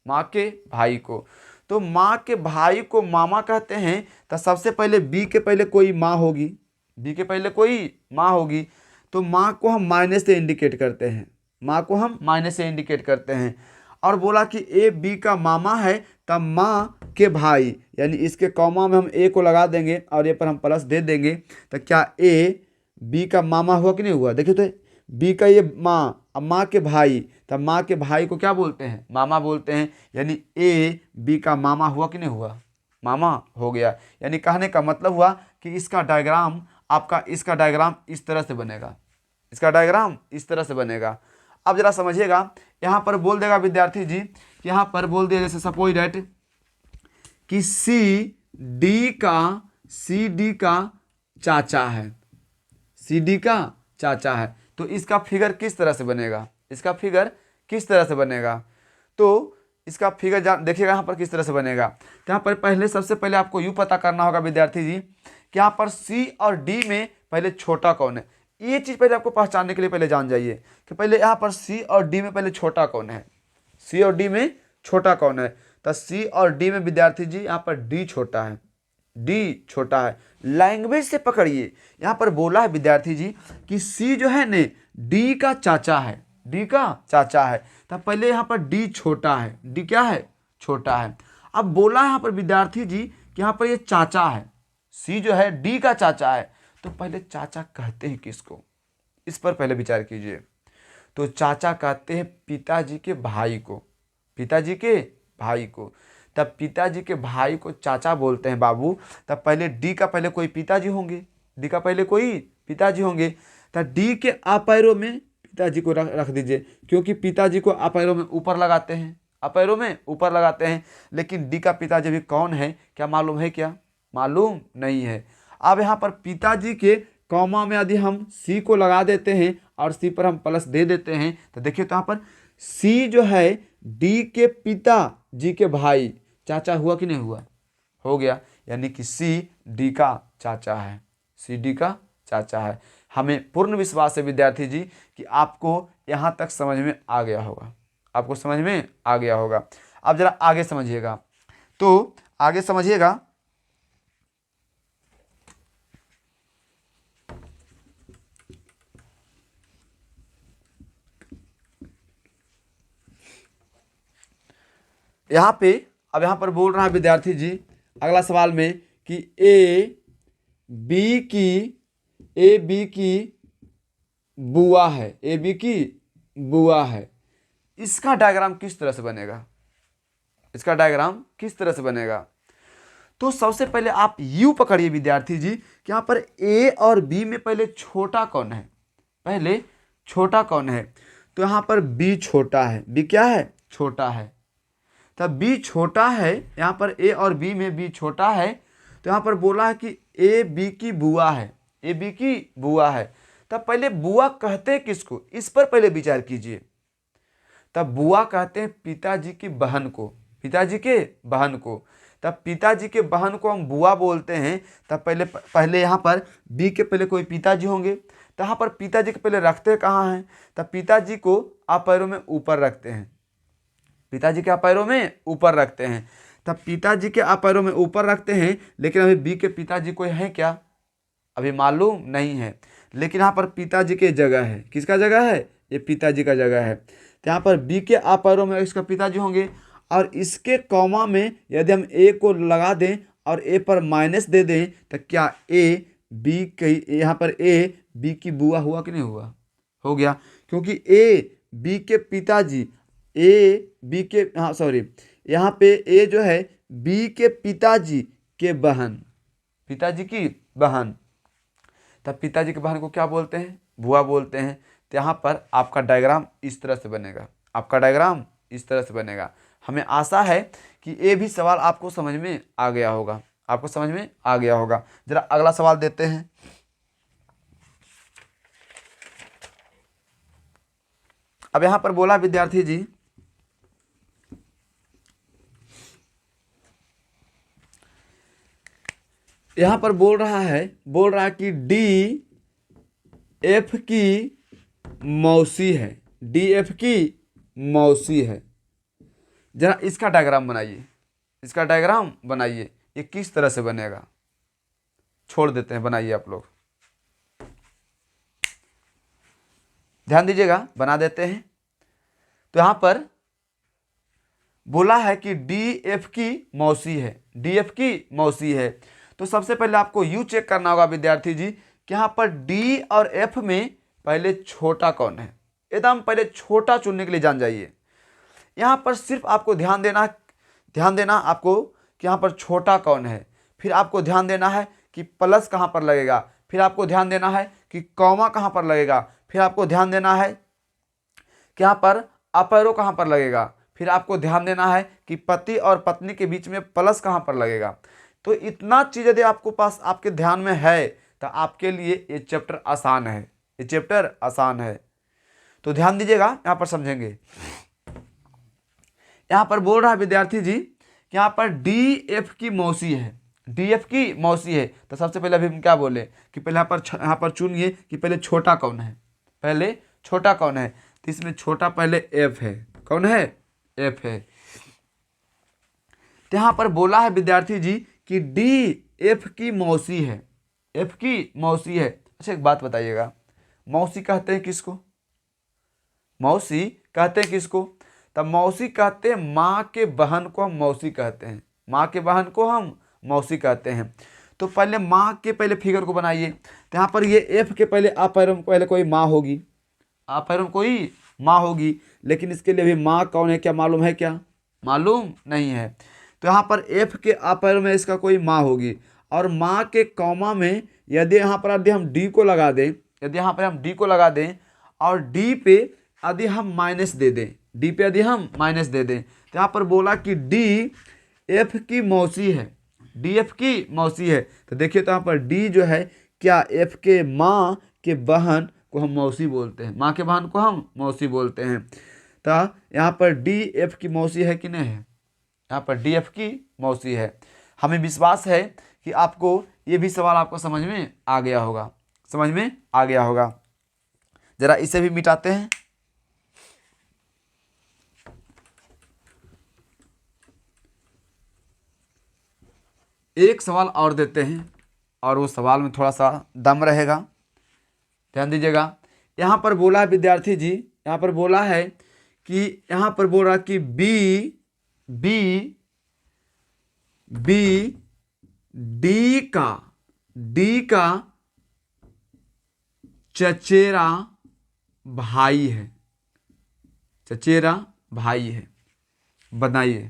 माँ के भाई को। तो माँ के भाई को मामा कहते हैं, तो सबसे पहले बी के पहले कोई माँ होगी, बी के पहले कोई माँ होगी। तो माँ को हम माइनस से इंडिकेट करते हैं, माँ को हम माइनस से इंडिकेट करते हैं। और बोला कि ए बी का मामा है, तब माँ के भाई, यानी इसके कॉमा में हम ए को लगा देंगे और ये पर हम प्लस दे देंगे। तो क्या ए बी का मामा हुआ कि नहीं हुआ? देखिए तो बी का ये माँ, अब माँ के भाई, तब माँ के भाई को क्या बोलते हैं? मामा बोलते हैं। यानी ए बी का मामा हुआ कि नहीं हुआ? मामा हो गया। यानी कहने का मतलब हुआ कि इसका डायग्राम आपका, इसका डायग्राम इस तरह से बनेगा, इसका डायग्राम इस तरह से बनेगा। अब जरा समझिएगा, यहाँ पर बोल देगा विद्यार्थी जी, यहाँ पर बोल दिया जैसे सपोज डेट कि सी डी का चाचा है, सी डी का चाचा है। तो इसका फिगर किस तरह से बनेगा? इसका फिगर किस तरह से बनेगा? तो इसका फिगर देखिएगा यहाँ पर किस तरह से बनेगा। तो यहाँ पर पहले सबसे पहले आपको यूँ पता करना होगा विद्यार्थी जी कि यहाँ पर सी और डी में पहले छोटा कौन है। ये चीज़ पहले आपको पहचानने के लिए पहले जान जाइए कि पहले यहाँ पर सी और डी में पहले छोटा कौन है, सी और डी में छोटा कौन है। तो सी और डी में विद्यार्थी जी यहाँ पर डी छोटा है, डी छोटा है। लैंग्वेज से पकड़िए, यहाँ पर बोला है विद्यार्थी जी कि सी जो है ने डी का चाचा है, डी का चाचा है। तब पहले यहाँ पर डी छोटा है, डी क्या है? छोटा है। अब बोला यहाँ पर विद्यार्थी जी कि यहाँ पर ये चाचा है, सी जो है डी का चाचा है। तो पहले चाचा कहते हैं किसको? इस पर पहले विचार कीजिए। तो चाचा कहते हैं पिताजी के भाई को, पिताजी के भाई को। तब पिताजी के भाई को चाचा बोलते हैं बाबू। तब पहले डी का पहले कोई पिताजी होंगे, डी का पहले कोई पिताजी होंगे। तब डी के अपैरों में पिताजी को रख दीजिए, क्योंकि पिताजी को अपैरों में ऊपर लगाते हैं, अपैरों में ऊपर लगाते हैं। लेकिन डी का पिताजी भी कौन है क्या मालूम है? क्या मालूम नहीं है। अब यहाँ पर पिताजी के कॉमा में यदि हम सी को लगा देते हैं और सी पर हम प्लस दे देते हैं, तो देखिए तो यहाँ पर सी जो है डी के पिताजी के भाई चाचा हुआ कि नहीं हुआ? हो गया। यानी कि सी डी का चाचा है, सी डी का चाचा है। हमें पूर्ण विश्वास है विद्यार्थी जी कि आपको यहाँ तक समझ में आ गया होगा, आपको समझ में आ गया होगा। अब जरा आगे समझिएगा, तो आगे समझिएगा। यहाँ पे अब यहाँ पर बोल रहा है विद्यार्थी जी अगला सवाल में कि ए बी की बुआ है, ए बी की बुआ है। इसका डायग्राम किस तरह से बनेगा, इसका डायग्राम किस तरह से बनेगा? तो सबसे पहले आप यू पकड़िए विद्यार्थी जी कि यहाँ पर ए और बी में पहले छोटा कौन है, पहले छोटा कौन है? तो यहाँ पर बी छोटा है, बी क्या है? छोटा है। तब बी छोटा है, यहाँ पर ए और बी में बी छोटा है, तो यहाँ पर बोला है कि ए बी की बुआ है, ए बी की बुआ है। तब पहले बुआ कहते हैं किसको, इस पर पहले विचार कीजिए। तब बुआ कहते हैं पिताजी की बहन को, पिताजी के बहन को। तब पिताजी के बहन को हम बुआ बोलते हैं। तब पहले यहाँ पर बी के पहले कोई पिताजी होंगे, तो यहाँ पर पिताजी के पहले रखते कहाँ हैं? तब पिताजी को आप पैरों में ऊपर रखते हैं, पिताजी के आप पैरों में ऊपर रखते हैं। तब पिताजी के आप पैरों में ऊपर रखते हैं, लेकिन अभी बी के पिताजी कोई है क्या, अभी मालूम नहीं है। लेकिन यहाँ पर पिताजी की जगह है, किसका जगह है? ये पिताजी का जगह है। तो यहाँ पर बी के आप पैरों में इसका पिताजी होंगे, और इसके कॉमा में यदि हम ए को लगा दें और ए पर माइनस दे दें, तो क्या ए बी की, यहाँ पर ए बी की बुआ हुआ कि नहीं हुआ? हो गया, क्योंकि ए बी के पिताजी, ए बी के, हाँ सॉरी, यहाँ पे ए जो है बी के पिताजी के बहन, पिताजी की बहन। तब पिताजी के बहन को क्या बोलते हैं? बुआ बोलते हैं। तो यहाँ पर आपका डायग्राम इस तरह से बनेगा, आपका डायग्राम इस तरह से बनेगा। हमें आशा है कि ये भी सवाल आपको समझ में आ गया होगा, आपको समझ में आ गया होगा। जरा अगला सवाल देते हैं। अब यहाँ पर बोला विद्यार्थी जी, यहाँ पर बोल रहा है कि डी एफ की मौसी है, डी एफ की मौसी है। जरा इसका डायग्राम बनाइए, इसका डायग्राम बनाइए, ये किस तरह से बनेगा? छोड़ देते हैं, बनाइए आप लोग, ध्यान दीजिएगा, बना देते हैं। तो यहां पर बोला है कि डी एफ की मौसी है, डी एफ की मौसी है। तो सबसे पहले आपको यू चेक करना होगा विद्यार्थी जी कि यहाँ पर डी और एफ में पहले छोटा कौन है। एकदम पहले छोटा चुनने के लिए जान जाइए। यहाँ पर सिर्फ आपको ध्यान देना आपको कि यहाँ पर छोटा कौन है। फिर आपको ध्यान देना है कि प्लस कहाँ पर लगेगा। फिर आपको ध्यान देना है कि कॉमा कहाँ पर लगेगा। फिर आपको ध्यान देना है कि यहाँ पर अप एरो कहाँ पर लगेगा। फिर आपको ध्यान देना है कि पति और पत्नी के बीच में प्लस कहाँ पर लगेगा। तो इतना चीज़ यदि आपको पास आपके ध्यान में है तो आपके लिए ये चैप्टर आसान है, ये चैप्टर आसान है। तो ध्यान दीजिएगा, यहाँ पर समझेंगे। यहाँ पर बोल रहा है विद्यार्थी जी कि यहाँ पर डी एफ की मौसी है, डी एफ की मौसी है। तो सबसे पहले अभी हम क्या बोले कि पहले यहाँ पर चुनिए कि पहले छोटा कौन है, पहले छोटा कौन है। तो इसमें छोटा पहले एफ है, कौन है? एफ है। तो यहाँ पर बोला है विद्यार्थी जी कि डी एफ की मौसी है, एफ की मौसी है। अच्छा एक बात बताइएगा, मौसी कहते हैं किसको? मौसी कहते हैं किसको? तब मौसी कहते हैं माँ के बहन को हम मौसी कहते हैं, माँ के बहन को हम मौसी कहते हैं। तो पहले माँ के पहले फिगर को बनाइए। तो यहाँ पर ये एफ के पहले आप पैरों में पहले कोई माँ होगी, आप पैरों में कोई माँ होगी, लेकिन इसके लिए भी माँ कौन है क्या मालूम है क्या? मालूम नहीं है। तो यहाँ पर एफ के आप पैरों में इसका कोई माँ होगी, और माँ के कॉमा में यदि यहाँ पर यदि हम डी को लगा दें, यदि यहाँ पर हम डी को लगा दें और डी पे यदि हम माइनस दे दें, डी पे यदि हम माइनस दे दें, तो यहाँ पर बोला कि डी एफ की मौसी है, डी एफ की मौसी है। तो देखिए तो यहाँ पर डी जो है क्या एफ के माँ के बहन को हम मौसी बोलते हैं, माँ के बहन को हम मौसी बोलते हैं। तो यहाँ पर डी एफ की मौसी है कि नहीं है? यहाँ पर डी एफ की मौसी है। हमें विश्वास है कि आपको ये भी सवाल आपको समझ में आ गया होगा, समझ में आ गया होगा। जरा इसे भी मिटाते हैं। एक सवाल और देते हैं और वो सवाल में थोड़ा सा दम रहेगा, ध्यान दीजिएगा। यहाँ पर बोला है विद्यार्थी जी, यहाँ पर बोला है कि यहाँ पर बोल रहा कि बी बी बी डी का चचेरा भाई है, चचेरा भाई है। बनाइए,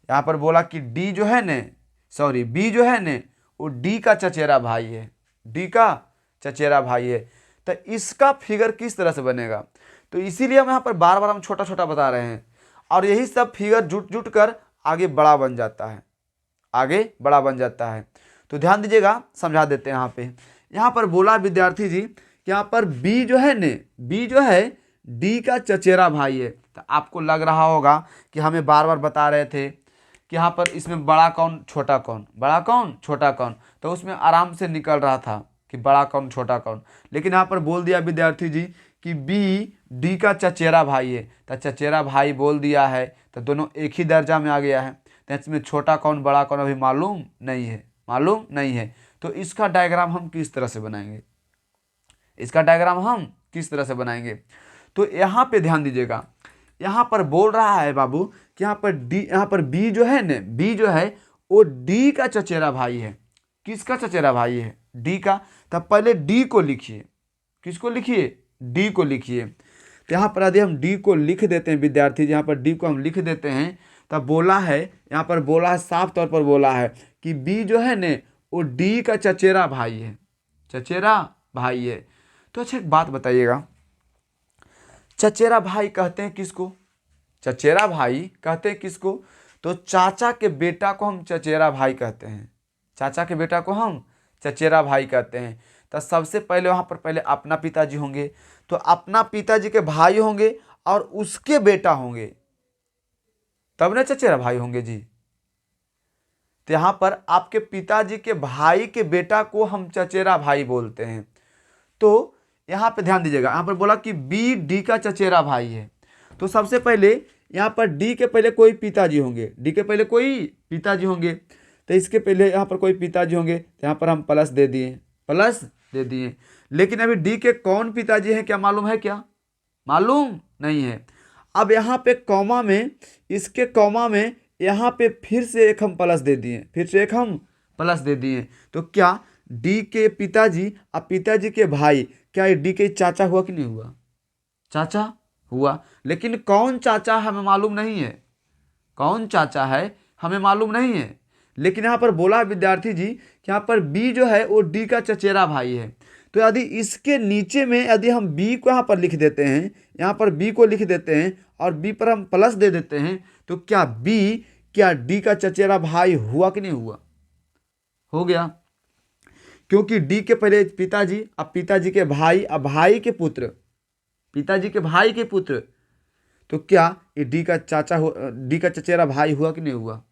यहाँ पर बोला कि डी जो है ने, सॉरी बी जो है ने, वो डी का चचेरा भाई है, डी का चचेरा भाई है। तो इसका फिगर किस तरह से बनेगा? तो इसीलिए हम यहाँ पर बार बार हम छोटा छोटा बता रहे हैं, और यही सब फिगर जुट जुट कर आगे बड़ा बन जाता है, आगे बड़ा बन जाता है। तो ध्यान दीजिएगा, समझा देते हैं। यहाँ पर बोला विद्यार्थी जी कि यहाँ पर बी जो है ने, बी जो है डी का चचेरा भाई है। तो आपको लग रहा होगा कि हमें बार बार बता रहे थे कि यहाँ पर इसमें बड़ा कौन छोटा कौन, बड़ा कौन छोटा कौन, तो उसमें आराम से निकल रहा था कि बड़ा कौन छोटा कौन। लेकिन यहाँ पर बोल दिया विद्यार्थी जी कि बी डी का चचेरा भाई है, तो चचेरा भाई बोल दिया है, तो दोनों एक ही दर्जा में आ गया है। तो इसमें छोटा कौन बड़ा कौन अभी मालूम नहीं है, मालूम नहीं है। तो इसका डायग्राम हम किस तरह से बनाएंगे, इसका डायग्राम हम किस तरह से बनाएंगे? तो यहाँ पे ध्यान दीजिएगा, यहाँ पर बोल रहा है बाबू कि यहाँ पर डी, यहाँ पर बी जो है ने, बी जो है वो डी का चचेरा भाई है। किसका चचेरा भाई है? डी का। तब पहले डी को लिखिए, किसको लिखिए? डी को लिखिए। तो यहाँ पर यदि हम डी को लिख देते हैं विद्यार्थी, यहाँ पर डी को हम लिख देते हैं, तब बोला है, यहाँ पर बोला है, साफ तौर पर बोला है कि बी जो है ने वो डी का चचेरा भाई है, चचेरा भाई है। तो अच्छा एक बात बताइएगा, चचेरा भाई कहते हैं किसको? चचेरा भाई कहते हैं किसको? तो चाचा के बेटा को हम चचेरा भाई कहते हैं, चाचा के बेटा को हम चचेरा भाई कहते हैं। तो सबसे पहले वहाँ पर पहले अपना पिताजी होंगे, तो अपना पिताजी के भाई होंगे और उसके बेटा होंगे, तब ना चचेरा भाई होंगे जी। तो यहाँ पर आपके पिताजी के भाई के बेटा को हम चचेरा भाई बोलते हैं। तो यहाँ पे ध्यान दीजिएगा, यहाँ पर बोला कि बी डी का चचेरा भाई है। तो सबसे पहले यहाँ पर डी के पहले कोई पिताजी होंगे, डी के पहले कोई पिताजी होंगे, तो इसके पहले यहाँ पर कोई पिताजी होंगे, तो यहाँ पर हम प्लस दे दिए, प्लस दे दिए। लेकिन अभी डी के कौन पिताजी हैं क्या मालूम है क्या? मालूम नहीं है। अब यहाँ पे कॉमा में, इसके कॉमा में यहाँ पे फिर से एक हम प्लस दे दिए, फिर से एक हम प्लस दे दिए। तो क्या डी के पिताजी और पिताजी के भाई, क्या ये डी के चाचा हुआ कि नहीं हुआ? चाचा हुआ। लेकिन कौन चाचा हमें मालूम नहीं है, कौन चाचा है हमें मालूम नहीं है। लेकिन यहाँ पर बोला विद्यार्थी जी कि यहाँ पर बी जो है वो डी का चचेरा भाई है। तो यदि इसके नीचे में यदि हम बी को यहाँ पर लिख देते हैं, यहाँ पर बी को लिख देते हैं और बी पर हम प्लस दे देते हैं, तो क्या बी, क्या डी का चचेरा भाई हुआ कि नहीं हुआ? हो गया, क्योंकि डी के पहले पिताजी, अब पिताजी के भाई, अब भाई के पुत्र, पिताजी के भाई के पुत्र। तो क्या ये डी का चाचा हो, डी का चचेरा भाई हुआ कि नहीं हुआ?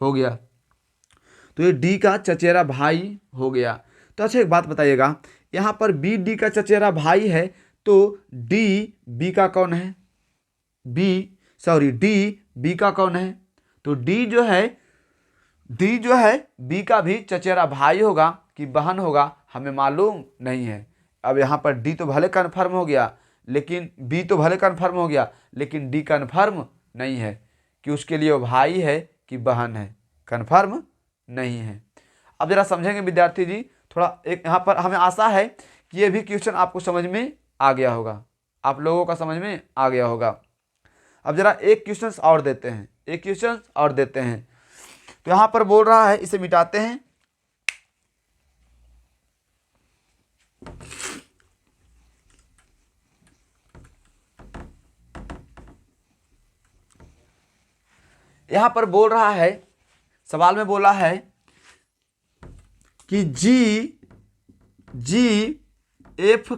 हो गया। तो ये डी का चचेरा भाई हो गया। तो अच्छा एक बात बताइएगा, यहाँ पर बी डी का चचेरा भाई है, तो डी बी का कौन है? डी बी का कौन है? तो डी जो है बी का भी चचेरा भाई होगा कि बहन होगा, हमें मालूम नहीं है। अब यहाँ पर डी तो भले कन्फर्म हो गया, लेकिन बी तो भले कन्फर्म हो गया, लेकिन डी कन्फर्म नहीं है कि उसके लिए वो भाई है कि बहन है, कन्फर्म नहीं है। अब जरा समझेंगे विद्यार्थी जी थोड़ा, एक यहाँ पर हमें आशा है कि ये भी क्वेश्चन आपको समझ में आ गया होगा, आप लोगों का समझ में आ गया होगा। अब जरा एक क्वेश्चन और देते हैं, एक क्वेश्चन और देते हैं। तो यहाँ पर बोल रहा है, इसे मिटाते हैं। यहाँ पर बोल रहा है, सवाल में बोला है कि जी एफ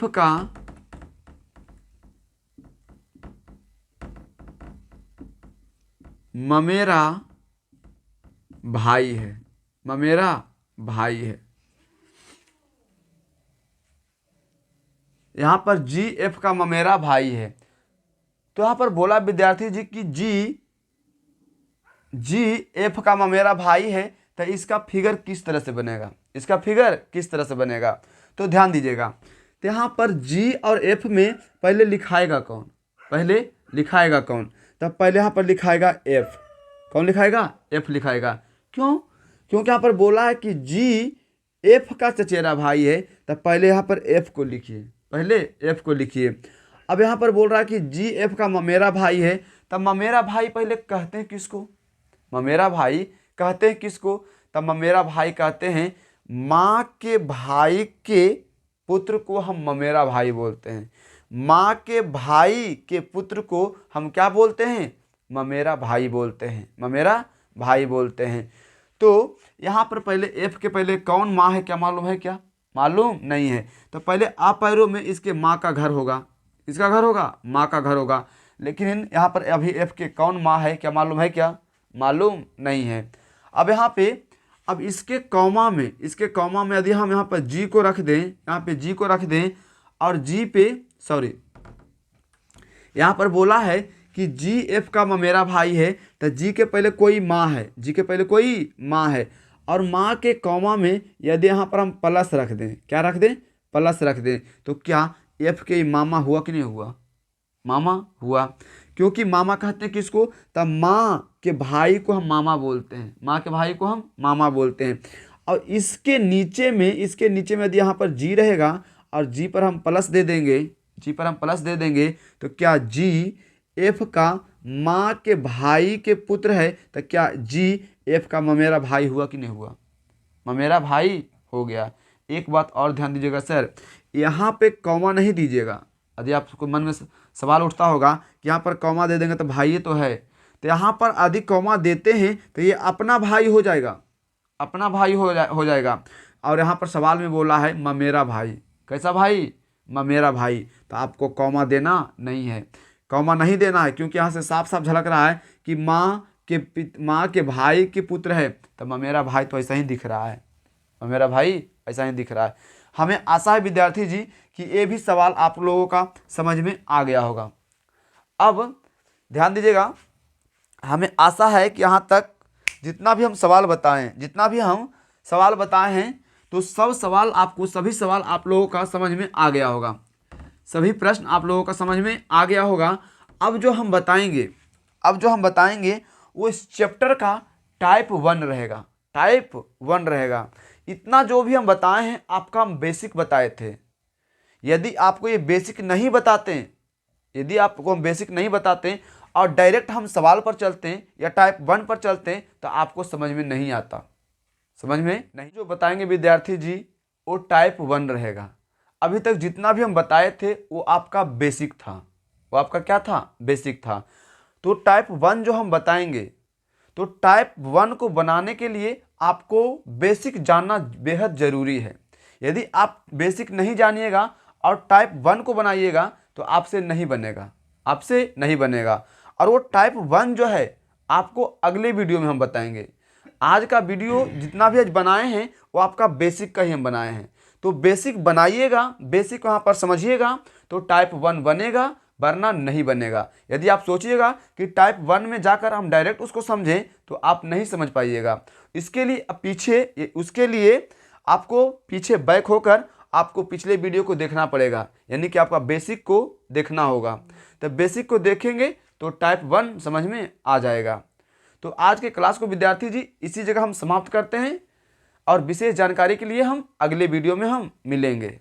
का ममेरा भाई है, ममेरा भाई है। यहाँ पर जी एफ का ममेरा भाई है। तो यहाँ पर बोला विद्यार्थी जी कि जी एफ का ममेरा भाई है, तो इसका फिगर किस तरह से बनेगा, इसका फिगर किस तरह से बनेगा? तो ध्यान दीजिएगा, तो यहाँ पर जी और एफ में पहले लिखाएगा कौन? पहले लिखाएगा कौन? तब पहले यहाँ पर लिखाएगा एफ। कौन लिखाएगा? एफ लिखाएगा। क्यों? क्योंकि यहाँ पर बोला है कि जी एफ का चचेरा भाई है, तो पहले यहाँ पर एफ को लिखिए, पहले एफ को लिखिए। अब यहाँ पर बोल रहा है कि जी एफ का ममेरा भाई है, तब ममेरा भाई पहले कहते हैं किसको, ममेरा भाई कहते हैं किसको, तब ममेरा भाई कहते हैं माँ के भाई के पुत्र को हम ममेरा भाई बोलते हैं। माँ के भाई के पुत्र को हम क्या बोलते हैं, ममेरा भाई बोलते हैं, ममेरा भाई बोलते हैं। तो यहाँ पर पहले एफ के पहले कौन माँ है, क्या मालूम है, क्या मालूम नहीं है। तो पहले आ पैरों में इसके माँ का घर होगा, इसका घर होगा, माँ का घर होगा। लेकिन यहाँ पर अभी एफ के कौन माँ है, क्या मालूम है, क्या मालूम नहीं है। अब यहाँ पे अब इसके कॉमा में, इसके कॉमा में यदि हम यहाँ पर जी को रख दें, यहाँ पे जी को रख दें और जी पे सॉरी यहाँ पर बोला है कि जी एफ का ममेरा भाई है, तो जी के पहले कोई माँ है, जी के पहले कोई माँ है, और माँ के कॉमा में यदि यहाँ पर हम प्लस रख दें, क्या रख दें, प्लस रख दें, तो क्या एफ के मामा हुआ कि नहीं हुआ, मामा हुआ। क्योंकि मामा कहते हैं किसको, तब माँ के भाई को हम मामा बोलते हैं, माँ के भाई को हम मामा बोलते हैं। और इसके नीचे में, इसके नीचे में यदि यहाँ पर जी रहेगा और जी पर हम प्लस दे देंगे, जी पर हम प्लस दे देंगे, तो क्या जी एफ का माँ के भाई के पुत्र है, तो क्या जी एफ का ममेरा भाई हुआ कि नहीं हुआ, ममेरा भाई हो गया। एक बात और ध्यान दीजिएगा सर, यहाँ पे कॉमा नहीं दीजिएगा। यदि आपको मन में सवाल उठता होगा कि यहाँ पर कॉमा दे देंगे तो भाई ये तो है, तो यहाँ पर यदि कॉमा देते हैं तो ये अपना भाई हो जाएगा, अपना भाई हो जाएगा। और यहाँ पर सवाल में बोला है ममेरा भाई, कैसा भाई, ममेरा भाई, तो आपको कॉमा देना नहीं है, कॉमा नहीं देना है, क्योंकि यहाँ से साफ साफ झलक रहा है कि माँ के भाई के पुत्र है, तो ममेरा भाई तो ऐसा ही दिख रहा है, ममेरा भाई ऐसा ही दिख रहा है। हमें आशा है विद्यार्थी जी कि ये भी सवाल आप लोगों का समझ में आ गया होगा। अब ध्यान दीजिएगा, हमें आशा है कि यहाँ तक जितना भी हम सवाल बताए हैं तो सब सवाल आपको, सभी सवाल आप लोगों का समझ में आ गया होगा, सभी प्रश्न आप लोगों का समझ में आ गया होगा। अब जो हम बताएंगे वो इस चैप्टर का टाइप 1 रहेगा, टाइप 1 रहेगा। इतना जो भी हम बताए हैं आपका हम बेसिक बताए थे। यदि आपको ये बेसिक नहीं बताते, यदि आपको हम बेसिक नहीं बताते और डायरेक्ट हम सवाल पर चलते हैं या टाइप 1 पर चलते हैं तो आपको समझ में नहीं आता, समझ में नहीं। जो बताएंगे विद्यार्थी जी वो टाइप 1 रहेगा। अभी तक जितना भी हम बताए थे वो आपका बेसिक था, वो आपका क्या था, बेसिक था। तो टाइप 1 जो हम बताएंगे, तो टाइप 1 को बनाने के लिए आपको बेसिक जानना बेहद ज़रूरी है। यदि आप बेसिक नहीं जानिएगा और टाइप 1 को बनाइएगा तो आपसे नहीं बनेगा, आपसे नहीं बनेगा। और वो टाइप 1 जो है आपको अगले वीडियो में हम बताएंगे। आज का वीडियो जितना भी आज बनाए हैं वो आपका बेसिक का ही हम बनाए हैं। तो बेसिक बनाइएगा, बेसिक वहाँ पर समझिएगा तो टाइप 1 बनेगा, वरना नहीं बनेगा। यदि आप सोचिएगा कि टाइप 1 में जाकर हम डायरेक्ट उसको समझें तो आप नहीं समझ पाइएगा। इसके लिए उसके लिए आपको पीछे बैक होकर आपको पिछले वीडियो को देखना पड़ेगा, यानी कि आपका बेसिक को देखना होगा। तो बेसिक को देखेंगे तो टाइप 1 समझ में आ जाएगा। तो आज के क्लास को विद्यार्थी जी इसी जगह हम समाप्त करते हैं और विशेष जानकारी के लिए हम अगले वीडियो में हम मिलेंगे।